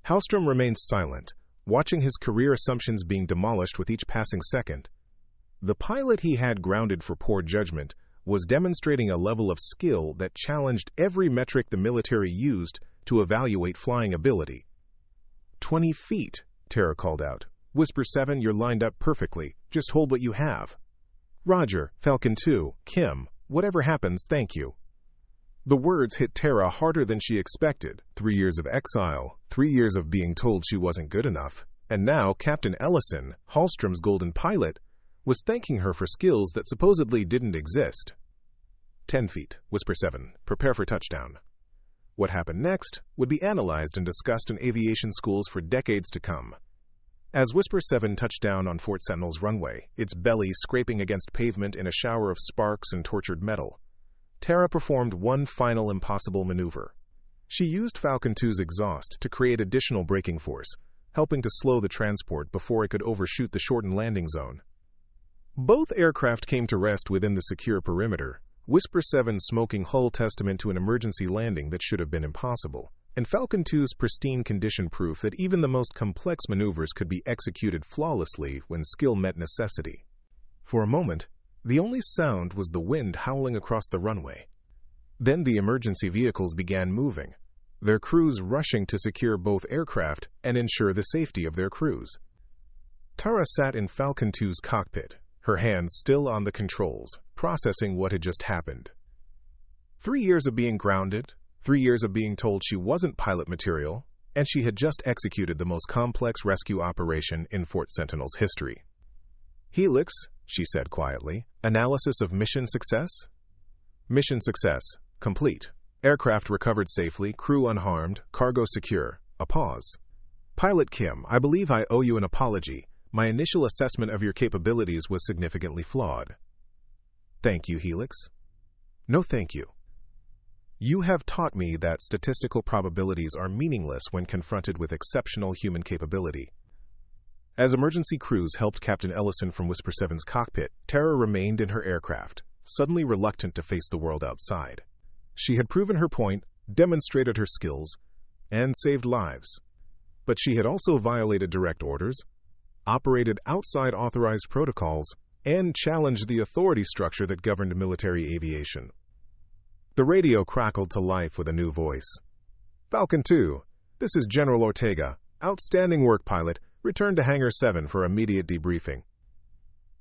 Hallstrom remained silent, watching his career assumptions being demolished with each passing second. The pilot he had grounded for poor judgment was demonstrating a level of skill that challenged every metric the military used to evaluate flying ability. 20 feet, Tara called out. Whisper 7, you're lined up perfectly. Just hold what you have. Roger, Falcon 2, Kim, whatever happens, thank you. The words hit Tara harder than she expected. 3 years of exile, 3 years of being told she wasn't good enough, and now Captain Ellison, Hallstrom's golden pilot, was thanking her for skills that supposedly didn't exist. 10 feet, Whisper 7, prepare for touchdown. What happened next would be analyzed and discussed in aviation schools for decades to come. As Whisper 7 touched down on Fort Sentinel's runway, its belly scraping against pavement in a shower of sparks and tortured metal, Tara performed one final impossible maneuver. She used Falcon 2's exhaust to create additional braking force, helping to slow the transport before it could overshoot the shortened landing zone. Both aircraft came to rest within the secure perimeter, Whisper 7's smoking hull testament to an emergency landing that should have been impossible, and Falcon 2's pristine condition proof that even the most complex maneuvers could be executed flawlessly when skill met necessity. For a moment, the only sound was the wind howling across the runway. Then the emergency vehicles began moving, their crews rushing to secure both aircraft and ensure the safety of their crews. Tara sat in Falcon 2's cockpit, her hands still on the controls, processing what had just happened. 3 years of being grounded, 3 years of being told she wasn't pilot material, and she had just executed the most complex rescue operation in Fort Sentinel's history. "Helix," she said quietly, "analysis of mission success?" "Mission success. Complete. Aircraft recovered safely, crew unharmed, cargo secure." A pause. "Pilot Kim, I believe I owe you an apology. My initial assessment of your capabilities was significantly flawed." "Thank you, Helix." "No, thank you. You have taught me that statistical probabilities are meaningless when confronted with exceptional human capability." As emergency crews helped Captain Ellison from Whisper 7's cockpit, Tara remained in her aircraft, suddenly reluctant to face the world outside. She had proven her point, demonstrated her skills, and saved lives. But she had also violated direct orders, operated outside authorized protocols, and challenged the authority structure that governed military aviation. The radio crackled to life with a new voice. "Falcon 2, this is General Ortega. Outstanding work, pilot. Return to Hangar 7 for immediate debriefing."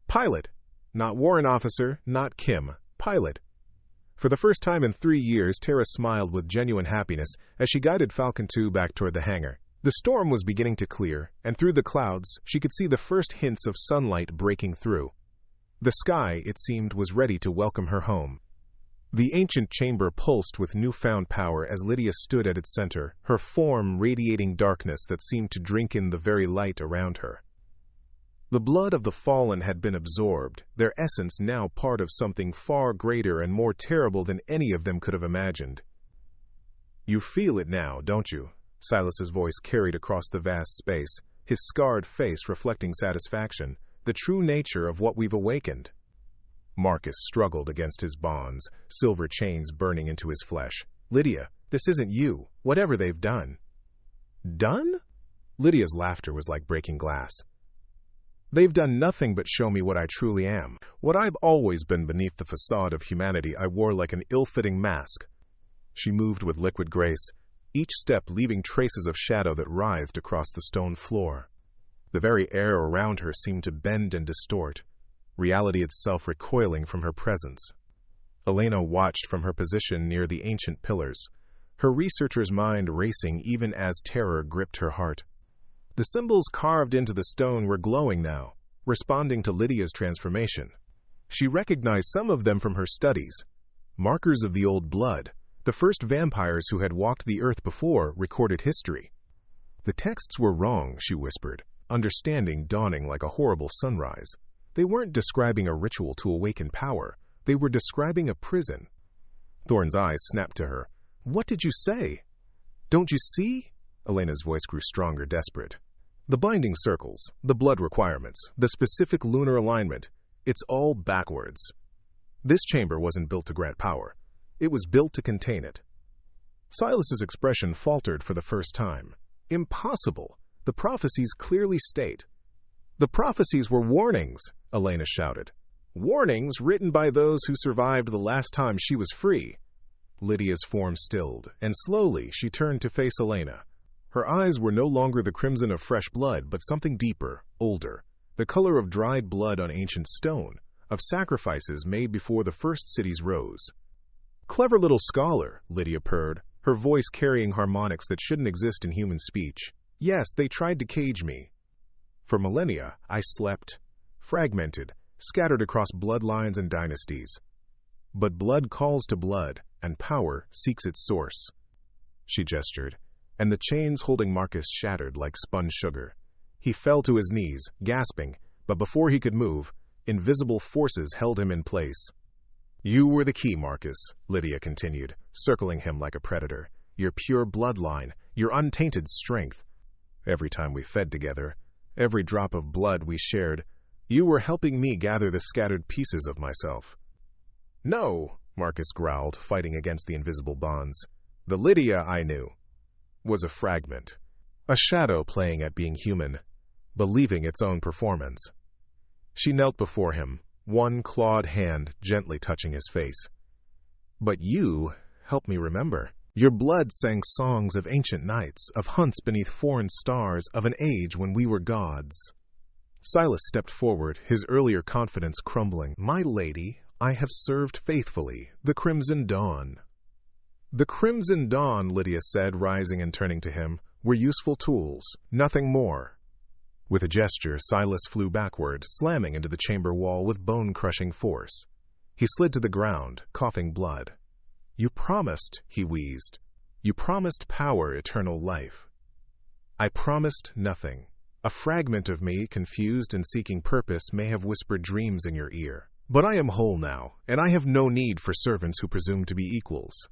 "Pilot. Not Warrant Officer, not Kim. Pilot." For the first time in 3 years, Tara smiled with genuine happiness as she guided Falcon 2 back toward the hangar. The storm was beginning to clear, and through the clouds, she could see the first hints of sunlight breaking through. The sky, it seemed, was ready to welcome her home. The ancient chamber pulsed with newfound power as Lydia stood at its center, her form radiating darkness that seemed to drink in the very light around her. The blood of the fallen had been absorbed, their essence now part of something far greater and more terrible than any of them could have imagined. "You feel it now, don't you?" Silas's voice carried across the vast space, his scarred face reflecting satisfaction, the true nature of what we've awakened. Marcus struggled against his bonds, silver chains burning into his flesh. "Lydia, this isn't you, whatever they've done." "Done?" Lydia's laughter was like breaking glass. "They've done nothing but show me what I truly am, what I've always been beneath the facade of humanity I wore like an ill-fitting mask." She moved with liquid grace, each step leaving traces of shadow that writhed across the stone floor. The very air around her seemed to bend and distort, reality itself recoiling from her presence. Elena watched from her position near the ancient pillars, her researcher's mind racing even as terror gripped her heart. The symbols carved into the stone were glowing now, responding to Lydia's transformation. She recognized some of them from her studies, markers of the old blood, the first vampires who had walked the earth before recorded history. "The texts were wrong," she whispered, understanding dawning like a horrible sunrise. They weren't describing a ritual to awaken power. They were describing a prison. Thorne's eyes snapped to her. "What did you say?" "Don't you see?" Elena's voice grew stronger, desperate. "The binding circles, the blood requirements, the specific lunar alignment, it's all backwards. This chamber wasn't built to grant power. It was built to contain it." Silas's expression faltered for the first time. "Impossible. The prophecies clearly state." "The prophecies were warnings," Elena shouted. "Warnings written by those who survived the last time she was free." Lydia's form stilled, and slowly she turned to face Elena. Her eyes were no longer the crimson of fresh blood, but something deeper, older, the color of dried blood on ancient stone, of sacrifices made before the first cities rose. "Clever little scholar," Lydia purred, her voice carrying harmonics that shouldn't exist in human speech. "Yes, they tried to cage me. For millennia, I slept, fragmented, scattered across bloodlines and dynasties. But blood calls to blood, and power seeks its source." She gestured, and the chains holding Marcus shattered like spun sugar. He fell to his knees, gasping, but before he could move, invisible forces held him in place. "You were the key, Marcus," Lydia continued, circling him like a predator. "Your pure bloodline, your untainted strength. Every time we fed together, every drop of blood we shared, you were helping me gather the scattered pieces of myself." "No," Marcus growled, fighting against the invisible bonds. "The Lydia I knew was a fragment, a shadow playing at being human, believing its own performance." She knelt before him, one clawed hand gently touching his face. "But you help me remember. Your blood sang songs of ancient nights, of hunts beneath foreign stars, of an age when we were gods." Silas stepped forward, his earlier confidence crumbling. "My lady, I have served faithfully the Crimson Dawn." "The Crimson Dawn," Lydia said, rising and turning to him, "were useful tools, nothing more." With a gesture, Silas flew backward, slamming into the chamber wall with bone-crushing force. He slid to the ground, coughing blood. "You promised," he wheezed. "You promised power, eternal life." "I promised nothing. A fragment of me, confused and seeking purpose, may have whispered dreams in your ear. But I am whole now, and I have no need for servants who presume to be equals."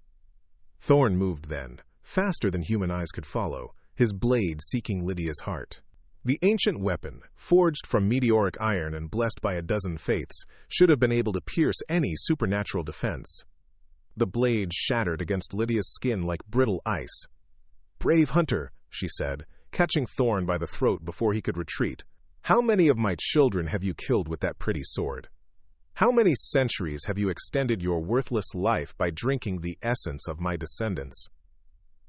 Thorn moved then, faster than human eyes could follow, his blade seeking Lydia's heart. The ancient weapon, forged from meteoric iron and blessed by a dozen faiths, should have been able to pierce any supernatural defense. The blade shattered against Lydia's skin like brittle ice. "Brave hunter," she said, catching Thorn by the throat before he could retreat. "How many of my children have you killed with that pretty sword? How many centuries have you extended your worthless life by drinking the essence of my descendants?"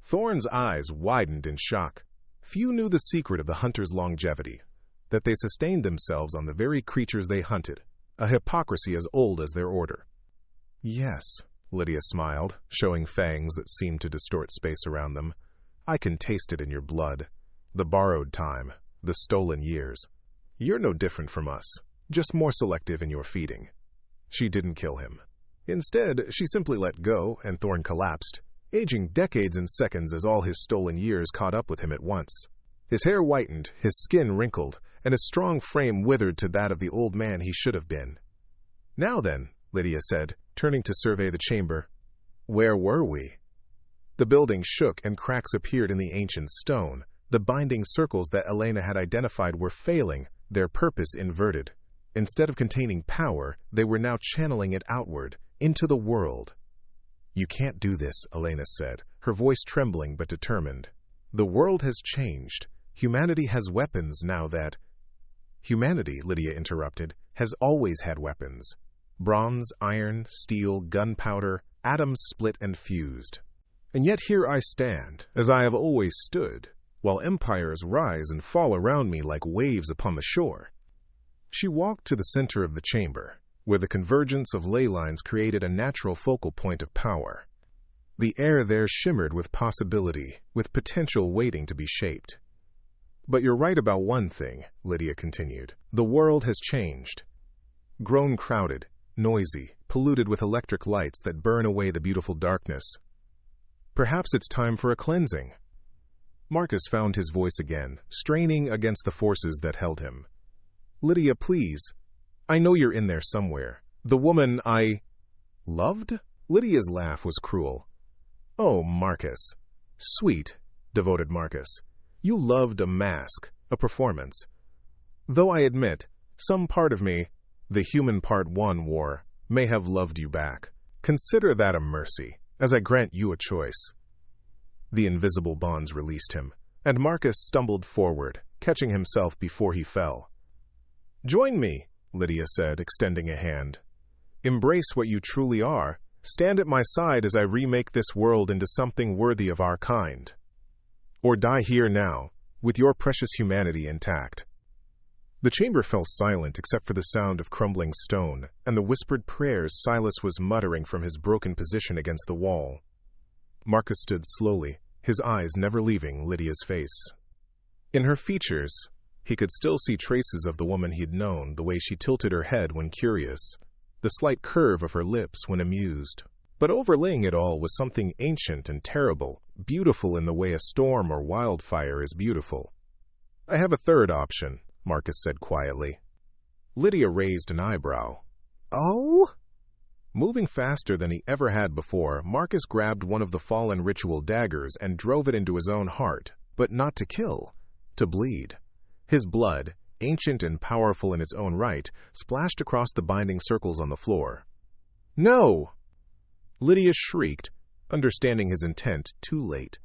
Thorn's eyes widened in shock. Few knew the secret of the hunter's longevity, that they sustained themselves on the very creatures they hunted, a hypocrisy as old as their order. "Yes," Lydia smiled, showing fangs that seemed to distort space around them. "I can taste it in your blood. The borrowed time, the stolen years. You're no different from us, just more selective in your feeding." She didn't kill him. Instead, she simply let go, and Thorn collapsed, aging decades in seconds as all his stolen years caught up with him at once. His hair whitened, his skin wrinkled, and his strong frame withered to that of the old man he should have been. "Now then," Lydia said, turning to survey the chamber, "where were we?" The building shook and cracks appeared in the ancient stone. The binding circles that Elena had identified were failing, their purpose inverted. Instead of containing power, they were now channeling it outward, into the world. "You can't do this," Elena said, her voice trembling but determined. "The world has changed. Humanity has weapons now that—" "Humanity," Lydia interrupted, "has always had weapons. Bronze, iron, steel, gunpowder, atoms split and fused. And yet here I stand, as I have always stood, while empires rise and fall around me like waves upon the shore." She walked to the center of the chamber, where the convergence of ley lines created a natural focal point of power. The air there shimmered with possibility, with potential waiting to be shaped. "But you're right about one thing," Lydia continued. "The world has changed. Grown crowded, noisy, polluted with electric lights that burn away the beautiful darkness. Perhaps it's time for a cleansing." Marcus found his voice again, straining against the forces that held him. "Lydia, please. I know you're in there somewhere. The woman I loved?" Lydia's laugh was cruel. "Oh, Marcus." "Sweet, devoted Marcus. You loved a mask, a performance. Though I admit, some part of me, the human part one wore, may have loved you back. Consider that a mercy, as I grant you a choice." The invisible bonds released him, and Marcus stumbled forward, catching himself before he fell. "Join me," Lydia said, extending a hand. "Embrace what you truly are. Stand at my side as I remake this world into something worthy of our kind. Or die here now, with your precious humanity intact." The chamber fell silent except for the sound of crumbling stone and the whispered prayers Silas was muttering from his broken position against the wall. Marcus stood slowly, his eyes never leaving Lydia's face. In her features, he could still see traces of the woman he'd known, the way she tilted her head when curious, the slight curve of her lips when amused. But overlaying it all was something ancient and terrible, beautiful in the way a storm or wildfire is beautiful. I have a third option, Marcus said quietly. Lydia raised an eyebrow. Oh? Moving faster than he ever had before, Marcus grabbed one of the fallen ritual daggers and drove it into his own heart, but not to kill, to bleed. His blood, ancient and powerful in its own right, splashed across the binding circles on the floor. No! Lydia shrieked, understanding his intent too late.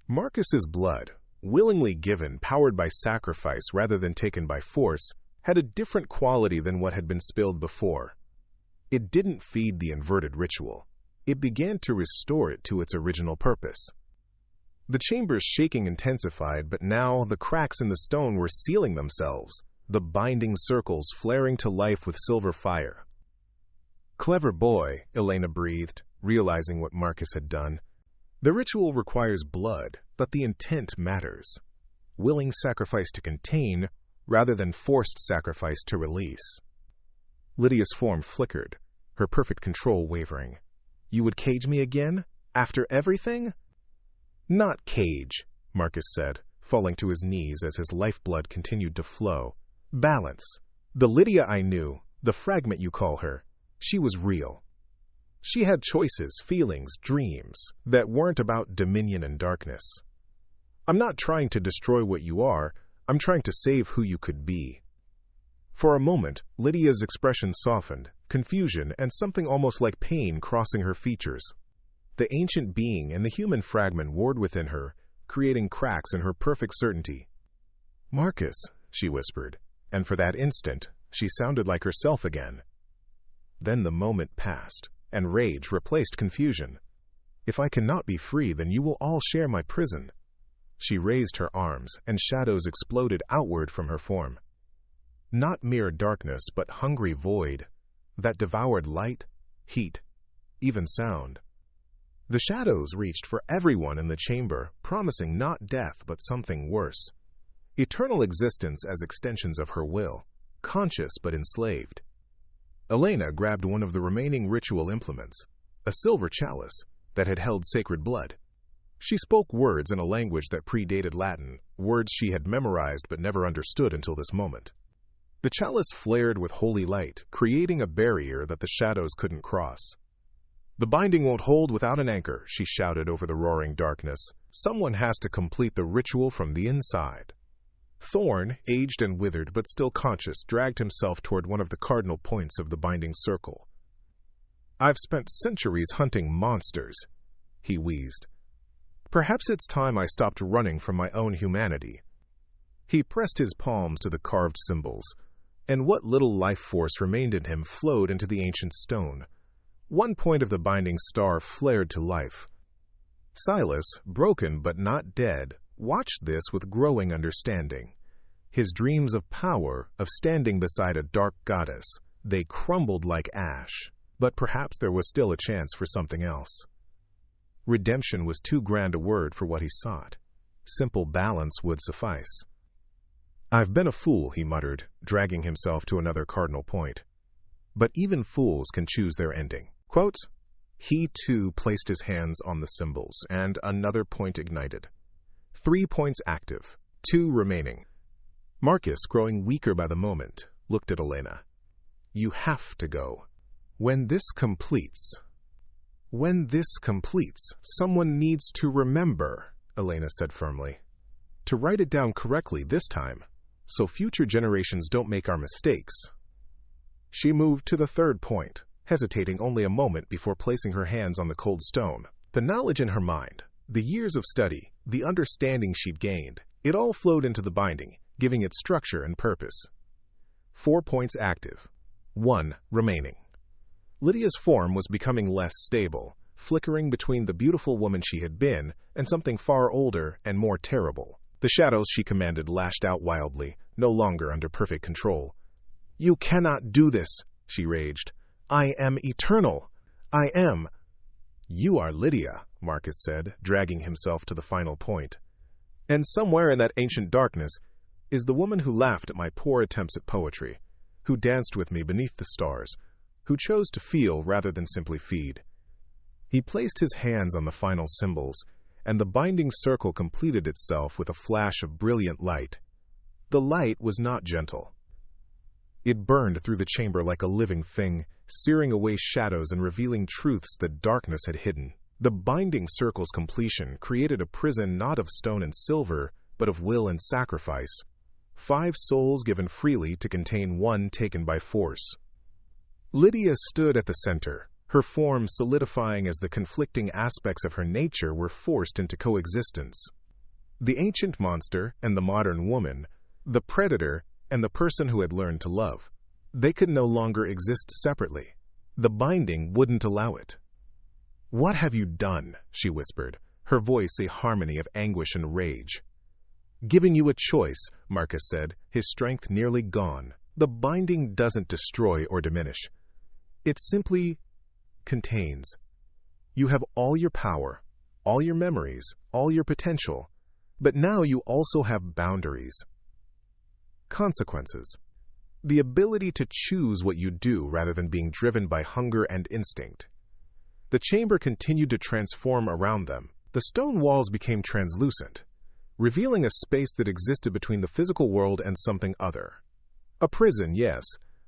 Marcus's blood, willingly given, powered by sacrifice rather than taken by force, had a different quality than what had been spilled before. It didn't feed the inverted ritual. It began to restore it to its original purpose. The chamber's shaking intensified, but now the cracks in the stone were sealing themselves, the binding circles flaring to life with silver fire. Clever boy, Elena breathed, realizing what Marcus had done. The ritual requires blood, but the intent matters. Willing sacrifice to contain, rather than forced sacrifice to release. Lydia's form flickered, her perfect control wavering. You would cage me again? After everything? Not cage, Marcus said, falling to his knees as his lifeblood continued to flow. Balance. The Lydia I knew, the fragment you call her, she was real. She had choices, feelings, dreams that weren't about dominion and darkness. I'm not trying to destroy what you are, I'm trying to save who you could be. For a moment, Lydia's expression softened, confusion and something almost like pain crossing her features. The ancient being and the human fragment warred within her, creating cracks in her perfect certainty. Marcus, she whispered, and for that instant, she sounded like herself again. Then the moment passed, and rage replaced confusion. If I cannot be free, then you will all share my prison. She raised her arms, and shadows exploded outward from her form. Not mere darkness, but hungry void, that devoured light, heat, even sound. The shadows reached for everyone in the chamber, promising not death but something worse. Eternal existence as extensions of her will, conscious but enslaved. Elena grabbed one of the remaining ritual implements, a silver chalice that had held sacred blood. She spoke words in a language that predated Latin, words she had memorized but never understood until this moment. The chalice flared with holy light, creating a barrier that the shadows couldn't cross. The binding won't hold without an anchor, she shouted over the roaring darkness. Someone has to complete the ritual from the inside. Thorn, aged and withered but still conscious, dragged himself toward one of the cardinal points of the binding circle. I've spent centuries hunting monsters, he wheezed. Perhaps it's time I stopped running from my own humanity. He pressed his palms to the carved symbols, and what little life force remained in him flowed into the ancient stone. One point of the binding star flared to life. Silas, broken but not dead, watched this with growing understanding. His dreams of power, of standing beside a dark goddess, they crumbled like ash, but perhaps there was still a chance for something else. Redemption was too grand a word for what he sought. Simple balance would suffice. I've been a fool, he muttered, dragging himself to another cardinal point. But even fools can choose their ending. Quote, he too placed his hands on the symbols, and another point ignited. 3 points active, 2 remaining. Marcus, growing weaker by the moment, looked at Elena. You have to go. When this completes, someone needs to remember, Elena said firmly. To write it down correctly this time, so future generations don't make our mistakes. She moved to the 3rd point, hesitating only a moment before placing her hands on the cold stone. The knowledge in her mind, the years of study, the understanding she'd gained, it all flowed into the binding, giving it structure and purpose. 4 points active, 1 remaining. Lydia's form was becoming less stable, flickering between the beautiful woman she had been and something far older and more terrible. The shadows she commanded lashed out wildly, no longer under perfect control. You cannot do this, she raged. I am eternal. I am. You are Lydia, Marcus said, dragging himself to the final point. And somewhere in that ancient darkness is the woman who laughed at my poor attempts at poetry, who danced with me beneath the stars, who chose to feel rather than simply feed. He placed his hands on the final symbols, and the binding circle completed itself with a flash of brilliant light, The light was not gentle. It burned through the chamber like a living thing, searing away shadows and revealing truths that darkness had hidden. The binding circle's completion created a prison not of stone and silver, but of will and sacrifice. 5 souls given freely to contain 1 taken by force. Lydia stood at the center, her form solidifying as the conflicting aspects of her nature were forced into coexistence. The ancient monster and the modern woman, the predator and the person who had learned to love. They could no longer exist separately. The binding wouldn't allow it. "What have you done?" she whispered, her voice a harmony of anguish and rage. "Giving you a choice," Marcus said, his strength nearly gone. "The binding doesn't destroy or diminish. It simply contains. You have all your power, all your memories, all your potential, but now you also have boundaries. Consequences. The ability to choose what you do rather than being driven by hunger and instinct." The chamber continued to transform around them. The stone walls became translucent, revealing a space that existed between the physical world and something other. A prison, yes,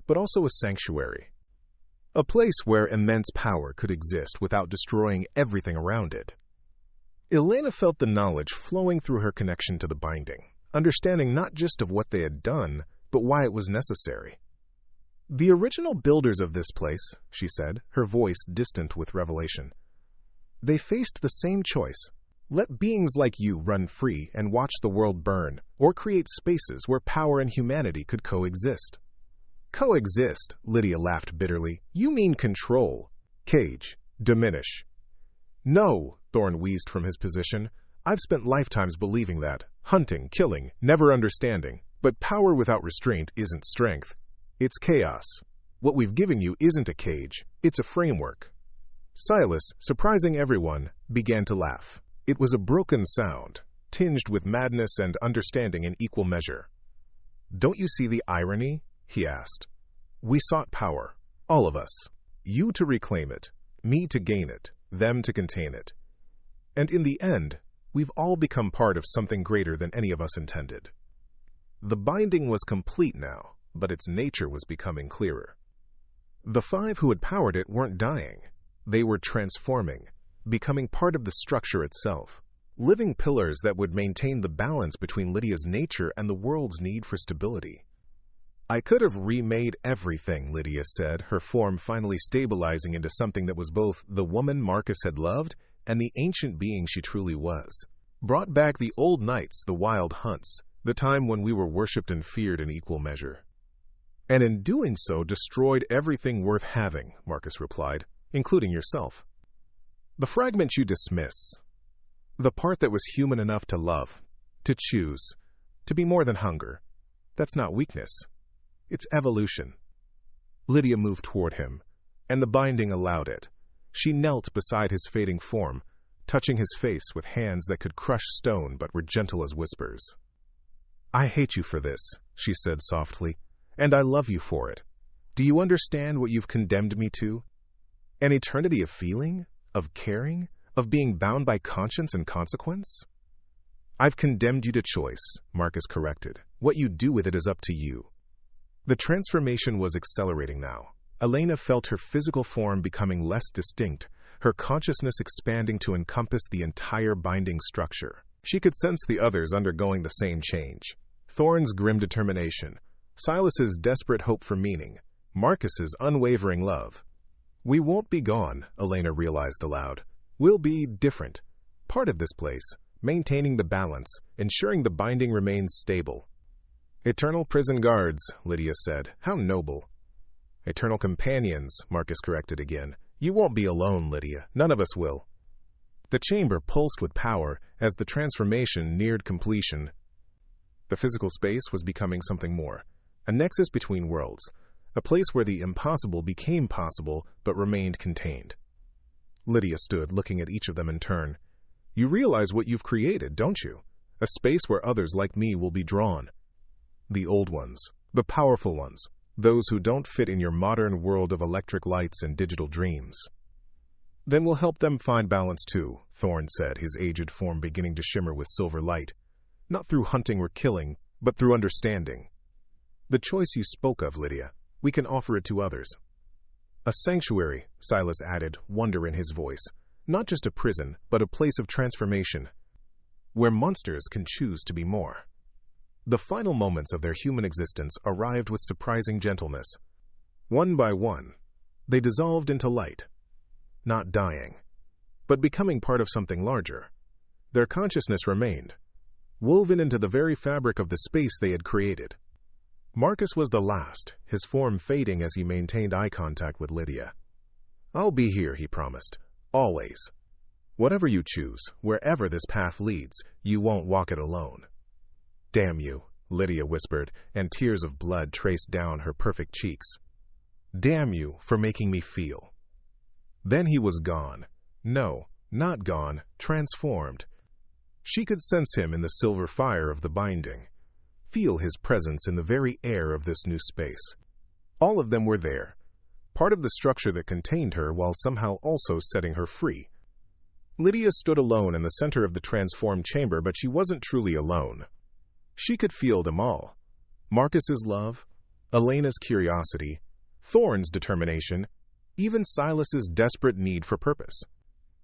but also a sanctuary. A place where immense power could exist without destroying everything around it. Elena felt the knowledge flowing through her connection to the binding, understanding not just of what they had done, but why it was necessary. "The original builders of this place," she said, her voice distant with revelation. "They faced the same choice. Let beings like you run free and watch the world burn, or create spaces where power and humanity could coexist." "Coexist," Lydia laughed bitterly. "You mean control. Cage. Diminish." "No," Thorn wheezed from his position. "I've spent lifetimes believing that. Hunting, killing, never understanding. But power without restraint isn't strength. It's chaos. What we've given you isn't a cage. It's a framework." Silas, surprising everyone, began to laugh. It was a broken sound, tinged with madness and understanding in equal measure. "Don't you see the irony?" he asked. "We sought power, all of us. You to reclaim it, me to gain it, them to contain it. And in the end, we've all become part of something greater than any of us intended." The binding was complete now, but its nature was becoming clearer. The 5 who had powered it weren't dying. They were transforming, becoming part of the structure itself, living pillars that would maintain the balance between Lydia's nature and the world's need for stability. "I could have remade everything," Lydia said, her form finally stabilizing into something that was both the woman Marcus had loved and the ancient being she truly was. "Brought back the old nights, the wild hunts, the time when we were worshipped and feared in equal measure." "And in doing so, destroyed everything worth having," Marcus replied, "including yourself. The fragment you dismiss. The part that was human enough to love, to choose, to be more than hunger. That's not weakness. It's evolution." Lydia moved toward him, and the binding allowed it. She knelt beside his fading form, touching his face with hands that could crush stone but were gentle as whispers. "I hate you for this," she said softly, "and I love you for it. Do you understand what you've condemned me to? An eternity of feeling, of caring, of being bound by conscience and consequence?" "I've condemned you to choice," Marcus corrected. "What you do with it is up to you." The transformation was accelerating now. Elena felt her physical form becoming less distinct, her consciousness expanding to encompass the entire binding structure. She could sense the others undergoing the same change. Thorn's grim determination, Silas's desperate hope for meaning, Marcus's unwavering love. "We won't be gone," Elena realized aloud. "We'll be different. Part of this place, maintaining the balance, ensuring the binding remains stable." "Eternal prison guards," Lydia said. "How noble." "Eternal companions," Marcus corrected again. "You won't be alone, Lydia. None of us will." The chamber pulsed with power as the transformation neared completion. The physical space was becoming something more, a nexus between worlds, a place where the impossible became possible but remained contained. Lydia stood, looking at each of them in turn. "You realize what you've created, don't you? A space where others like me will be drawn. The old ones, the powerful ones, those who don't fit in your modern world of electric lights and digital dreams." "Then we'll help them find balance too," Thorn said, his aged form beginning to shimmer with silver light. "Not through hunting or killing, but through understanding. The choice you spoke of, Lydia, we can offer it to others. A sanctuary, Silas added, wonder in his voice. Not just a prison, but a place of transformation, where monsters can choose to be more. The final moments of their human existence arrived with surprising gentleness. One by one, they dissolved into light, not dying, but becoming part of something larger. Their consciousness remained, woven into the very fabric of the space they had created. Marcus was the last, his form fading as he maintained eye contact with Lydia. "I'll be here," he promised. "Always. Whatever you choose, wherever this path leads, you won't walk it alone." "Damn you," Lydia whispered, and tears of blood traced down her perfect cheeks. "Damn you for making me feel." Then he was gone. No, not gone, transformed. She could sense him in the silver fire of the binding, feel his presence in the very air of this new space. All of them were there, part of the structure that contained her while somehow also setting her free. Lydia stood alone in the center of the transformed chamber, but she wasn't truly alone. She could feel them all. Marcus's love, Elena's curiosity, Thorne's determination, even Silas's desperate need for purpose.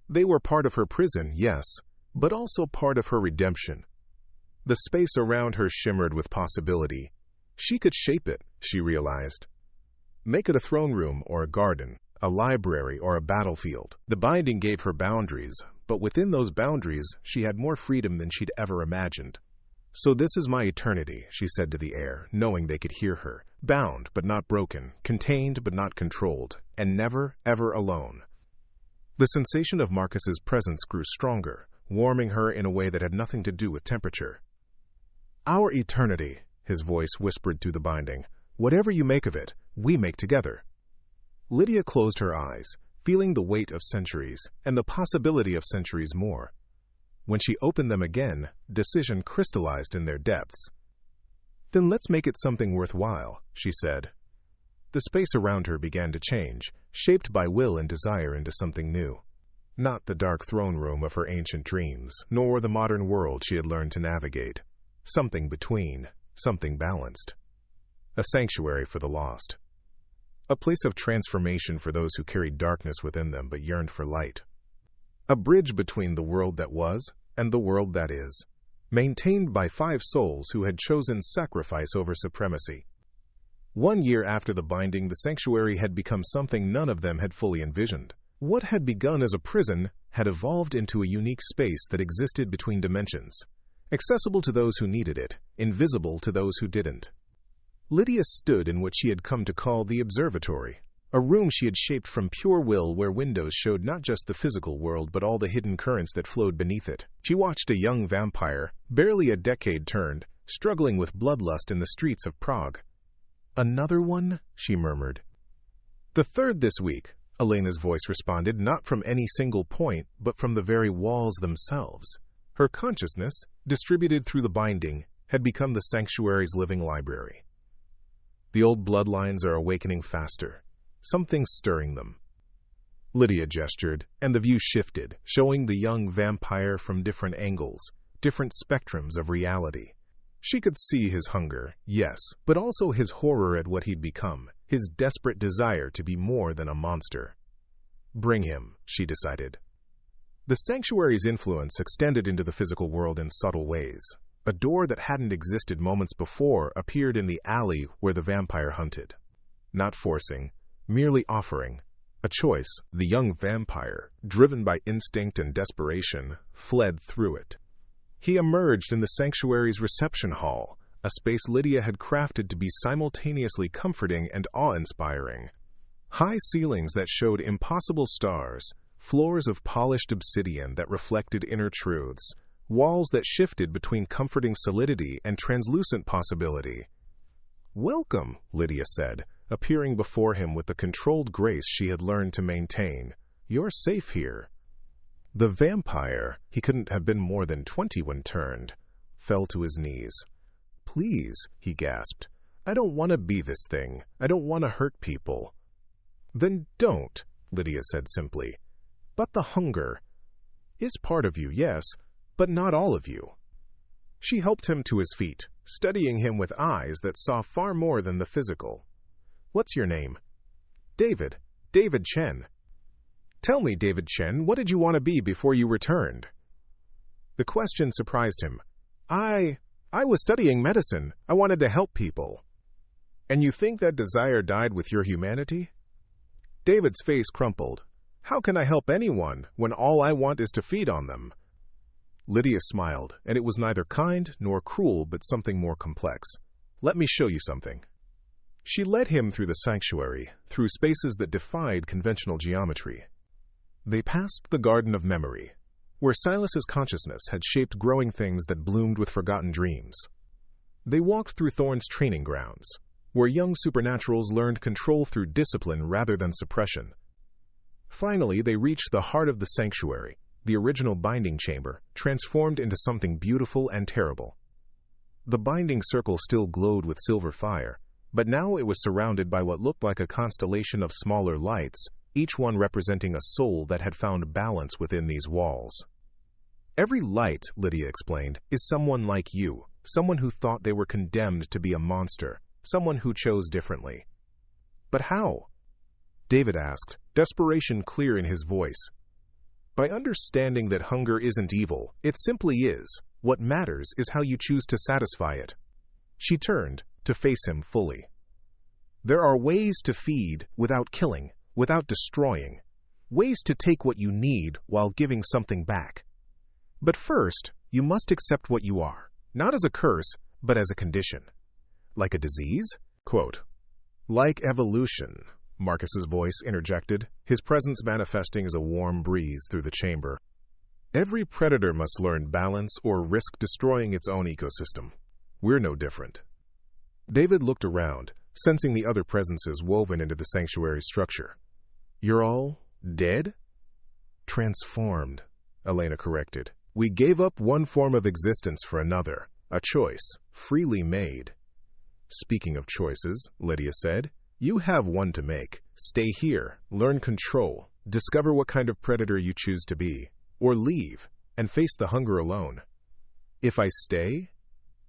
They were part of her prison, yes, but also part of her redemption. The space around her shimmered with possibility. She could shape it, she realized. Make it a throne room or a garden, a library or a battlefield. The binding gave her boundaries, but within those boundaries, she had more freedom than she'd ever imagined. "So this is my eternity," she said to the air, knowing they could hear her. Bound but not broken, contained but not controlled, and never, ever alone. The sensation of Marcus's presence grew stronger, warming her in a way that had nothing to do with temperature. "Our eternity," his voice whispered through the binding. "Whatever you make of it, we make together." Lydia closed her eyes, feeling the weight of centuries and the possibility of centuries more. When she opened them again, decision crystallized in their depths. "Then let's make it something worthwhile," she said. The space around her began to change, shaped by will and desire into something new. Not the dark throne room of her ancient dreams, nor the modern world she had learned to navigate. Something between, something balanced. A sanctuary for the lost. A place of transformation for those who carried darkness within them but yearned for light. A bridge between the world that was and the world that is, maintained by 5 souls who had chosen sacrifice over supremacy. 1 year after the binding, the sanctuary had become something none of them had fully envisioned. What had begun as a prison had evolved into a unique space that existed between dimensions, accessible to those who needed it, invisible to those who didn't. Lydia stood in what she had come to call the observatory, a room she had shaped from pure will where windows showed not just the physical world but all the hidden currents that flowed beneath it. She watched a young vampire, barely a decade turned, struggling with bloodlust in the streets of Prague. "Another one?" she murmured. "The third this week," Elena's voice responded, not from any single point, but from the very walls themselves. Her consciousness, distributed through the binding, had become the sanctuary's living library. The old bloodlines are awakening faster. Something's stirring them. Lydia gestured, and the view shifted, showing the young vampire from different angles, different spectrums of reality. She could see his hunger, yes, but also his horror at what he'd become, his desperate desire to be more than a monster. Bring him, she decided. The sanctuary's influence extended into the physical world in subtle ways. A door that hadn't existed moments before appeared in the alley where the vampire hunted. Not forcing, merely offering. A choice, the young vampire, driven by instinct and desperation, fled through it. He emerged in the sanctuary's reception hall, a space Lydia had crafted to be simultaneously comforting and awe-inspiring. High ceilings that showed impossible stars, floors of polished obsidian that reflected inner truths, walls that shifted between comforting solidity and translucent possibility. "Welcome," Lydia said, appearing before him with the controlled grace she had learned to maintain. "You're safe here." The vampire, he couldn't have been more than 20 when turned, fell to his knees. "Please," he gasped. "I don't want to be this thing. I don't want to hurt people." "Then don't," Lydia said simply. "But the hunger is part of you, yes, but not all of you." She helped him to his feet, studying him with eyes that saw far more than the physical. "What's your name?" "David. David Chen." "Tell me, David Chen, what did you want to be before you returned?" The question surprised him. I was studying medicine. I wanted to help people." "And you think that desire died with your humanity?" David's face crumpled. "How can I help anyone when all I want is to feed on them?" Lydia smiled, and it was neither kind nor cruel, but something more complex. "Let me show you something." She led him through the sanctuary, through spaces that defied conventional geometry. They passed the Garden of Memory, where Silas's consciousness had shaped growing things that bloomed with forgotten dreams. They walked through Thorn's training grounds, where young supernaturals learned control through discipline rather than suppression. Finally, they reached the heart of the sanctuary, the original binding chamber, transformed into something beautiful and terrible. The binding circle still glowed with silver fire, but now it was surrounded by what looked like a constellation of smaller lights, each one representing a soul that had found balance within these walls. "Every light," Lydia explained, "is someone like you, someone who thought they were condemned to be a monster, someone who chose differently." "But how?" David asked, desperation clear in his voice. "By understanding that hunger isn't evil, it simply is. What matters is how you choose to satisfy it." She turned to face him fully. "There are ways to feed without killing, without destroying. Ways to take what you need while giving something back. But first, you must accept what you are, not as a curse, but as a condition." "Like a disease?" Quote, "Like evolution," Marcus's voice interjected, his presence manifesting as a warm breeze through the chamber. "Every predator must learn balance or risk destroying its own ecosystem. We're no different." David looked around, sensing the other presences woven into the sanctuary's structure. "You're all dead?" "Transformed," Elena corrected. "We gave up one form of existence for another, a choice, freely made." "Speaking of choices," Lydia said, "you have one to make. Stay here, learn control, discover what kind of predator you choose to be, or leave and face the hunger alone. If I stay,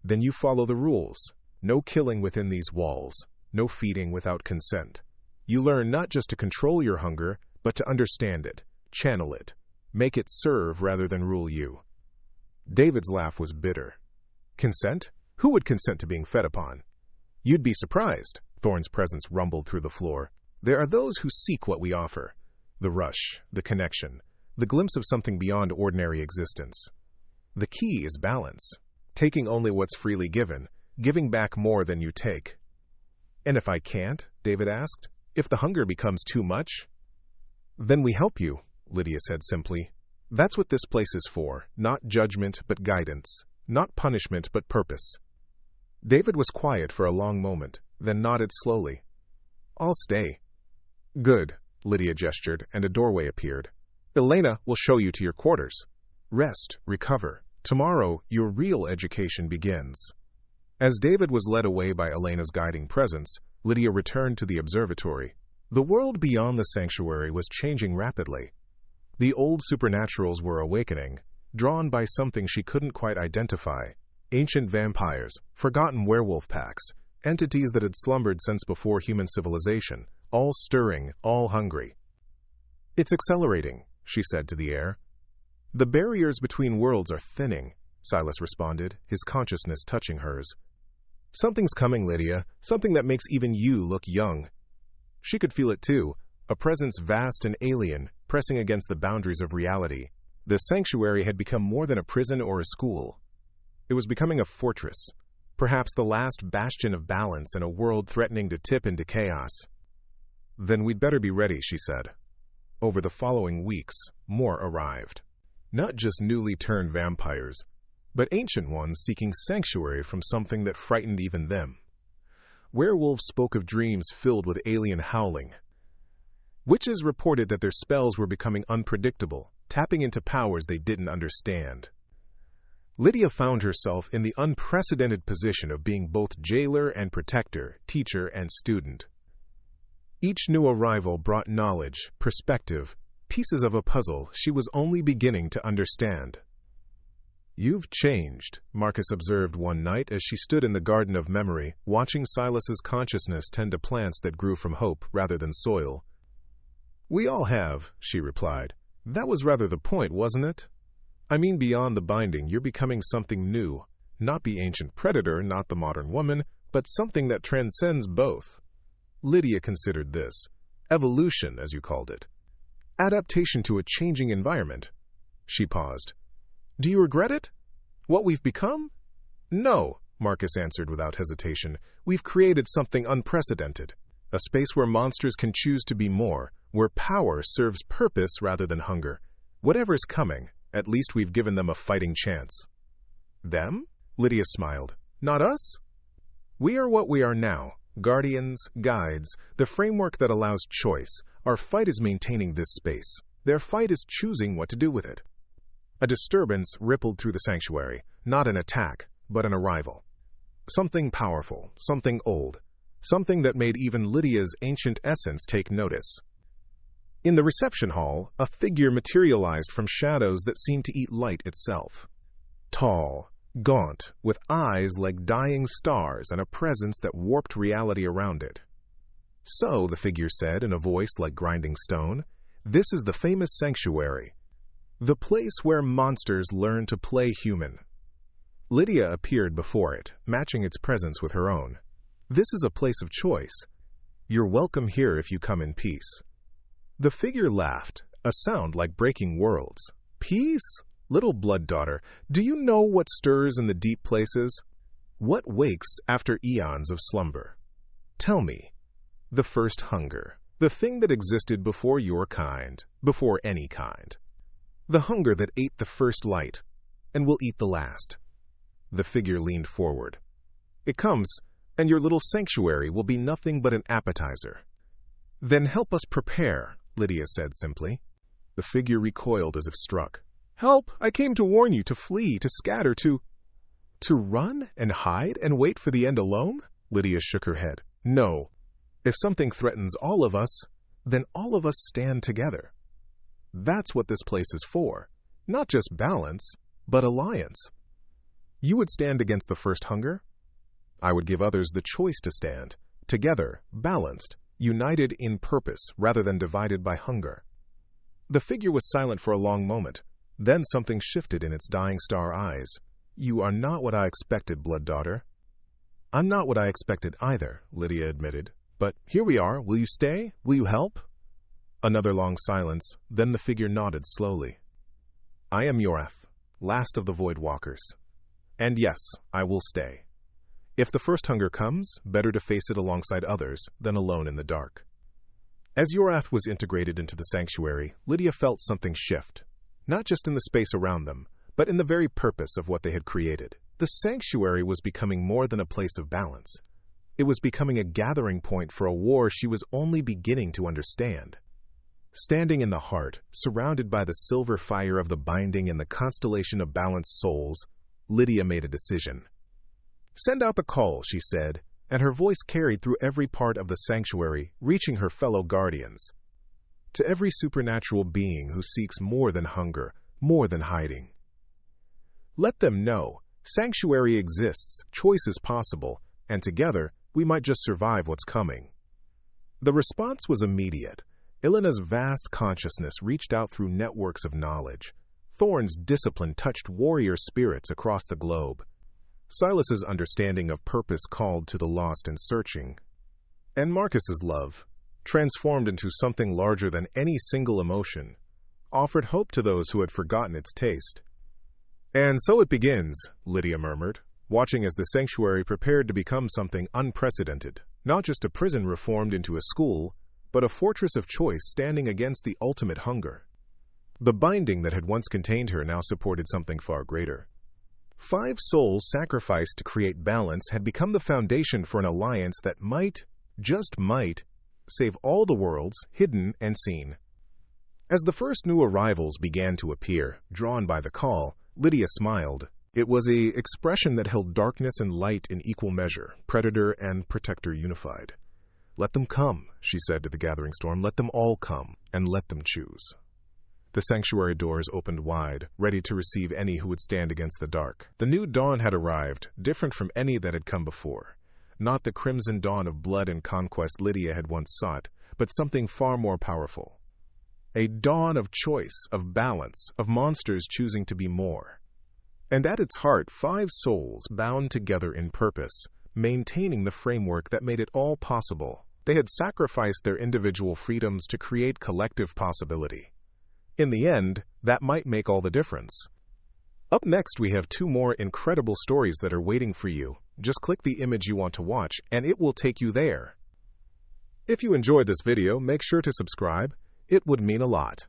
then you follow the rules. No killing within these walls, no feeding without consent. You learn not just to control your hunger, but to understand it, channel it, make it serve rather than rule you." David's laugh was bitter. "Consent? Who would consent to being fed upon?" "You'd be surprised," Thorn's presence rumbled through the floor. "There are those who seek what we offer. The rush, the connection, the glimpse of something beyond ordinary existence. The key is balance, taking only what's freely given, giving back more than you take." "And if I can't?" David asked. "If the hunger becomes too much?" "Then we help you," Lydia said simply. "That's what this place is for, not judgment but guidance, not punishment but purpose." David was quiet for a long moment, then nodded slowly. "I'll stay." "Good," Lydia gestured, and a doorway appeared. "Elena will show you to your quarters. Rest, recover. Tomorrow, your real education begins." As David was led away by Elena's guiding presence, Lydia returned to the observatory. The world beyond the sanctuary was changing rapidly. The old supernaturals were awakening, drawn by something she couldn't quite identify. Ancient vampires, forgotten werewolf packs, entities that had slumbered since before human civilization, all stirring, all hungry. "It's accelerating," she said to the air. "The barriers between worlds are thinning," Silas responded, his consciousness touching hers. "Something's coming, Lydia, something that makes even you look young." She could feel it too, a presence vast and alien, pressing against the boundaries of reality. The sanctuary had become more than a prison or a school. It was becoming a fortress, perhaps the last bastion of balance in a world threatening to tip into chaos. "Then we'd better be ready," she said. Over the following weeks, more arrived. Not just newly turned vampires, but ancient ones seeking sanctuary from something that frightened even them. Werewolves spoke of dreams filled with alien howling. Witches reported that their spells were becoming unpredictable, tapping into powers they didn't understand. Lydia found herself in the unprecedented position of being both jailer and protector, teacher and student. Each new arrival brought knowledge, perspective, pieces of a puzzle she was only beginning to understand. "You've changed," Marcus observed one night as she stood in the garden of memory, watching Silas's consciousness tend to plants that grew from hope rather than soil. "We all have," she replied. "That was rather the point, wasn't it? I mean, beyond the binding, you're becoming something new. Not the ancient predator, not the modern woman, but something that transcends both." Lydia considered this. Evolution, as you called it. Adaptation to a changing environment. She paused. "Do you regret it? What we've become?" "No," Marcus answered without hesitation. "We've created something unprecedented. A space where monsters can choose to be more, where power serves purpose rather than hunger. Whatever's coming, at least we've given them a fighting chance." "Them?" Lydia smiled. "Not us? We are what we are now. Guardians, guides, the framework that allows choice. Our fight is maintaining this space. Their fight is choosing what to do with it." A disturbance rippled through the sanctuary, not an attack, but an arrival. Something powerful, something old, something that made even Lydia's ancient essence take notice. In the reception hall, a figure materialized from shadows that seemed to eat light itself. Tall, gaunt, with eyes like dying stars and a presence that warped reality around it. "So," the figure said in a voice like grinding stone, "this is the famous sanctuary. The place where monsters learn to play human." Lydia appeared before it, matching its presence with her own. "This is a place of choice. You're welcome here if you come in peace." The figure laughed, a sound like breaking worlds. "Peace? Little blood daughter, do you know what stirs in the deep places? What wakes after eons of slumber? Tell me. The first hunger, the thing that existed before your kind, before any kind. The hunger that ate the first light, and will eat the last." The figure leaned forward. "It comes, and your little sanctuary will be nothing but an appetizer." "Then help us prepare," Lydia said simply. The figure recoiled as if struck. "Help! I came to warn you, to flee, to scatter, to run and hide and wait for the end alone?" Lydia shook her head. "No. If something threatens all of us, then all of us stand together. That's what this place is for. Not just balance, but alliance. You would stand against the first hunger? I would give others the choice to stand, together, balanced, united in purpose rather than divided by hunger." The figure was silent for a long moment. Then something shifted in its dying star eyes. "You are not what I expected, blood daughter." "I'm not what I expected either," Lydia admitted. "But here we are. Will you stay? Will you help?" Another long silence, then the figure nodded slowly. "I am Yorath, last of the Void Walkers. And yes, I will stay. If the first hunger comes, better to face it alongside others than alone in the dark." As Yorath was integrated into the sanctuary, Lydia felt something shift. Not just in the space around them, but in the very purpose of what they had created. The sanctuary was becoming more than a place of balance. It was becoming a gathering point for a war she was only beginning to understand. Standing in the heart, surrounded by the silver fire of the binding and the constellation of balanced souls, Lydia made a decision. "Send out the call," she said, and her voice carried through every part of the sanctuary, reaching her fellow guardians. "To every supernatural being who seeks more than hunger, more than hiding. Let them know, sanctuary exists, choice is possible, and together, we might just survive what's coming." The response was immediate. Elena's vast consciousness reached out through networks of knowledge. Thorn's discipline touched warrior spirits across the globe. Silas's understanding of purpose called to the lost and searching. And Marcus's love, transformed into something larger than any single emotion, offered hope to those who had forgotten its taste. "And so it begins," Lydia murmured, watching as the sanctuary prepared to become something unprecedented, not just a prison reformed into a school, but a fortress of choice standing against the ultimate hunger. The binding that had once contained her now supported something far greater. 5 souls sacrificed to create balance had become the foundation for an alliance that might, just might, save all the worlds, hidden and seen. As the first new arrivals began to appear, drawn by the call, Lydia smiled. It was an expression that held darkness and light in equal measure, predator and protector unified. "Let them come," she said to the gathering storm. "Let them all come, and let them choose." The sanctuary doors opened wide, ready to receive any who would stand against the dark. The new dawn had arrived, different from any that had come before. Not the crimson dawn of blood and conquest Lydia had once sought, but something far more powerful. A dawn of choice, of balance, of monsters choosing to be more. And at its heart, 5 souls bound together in purpose, maintaining the framework that made it all possible. They had sacrificed their individual freedoms to create collective possibility. In the end, that might make all the difference. Up next, we have 2 more incredible stories that are waiting for you. Just click the image you want to watch, and it will take you there. If you enjoyed this video, make sure to subscribe. It would mean a lot.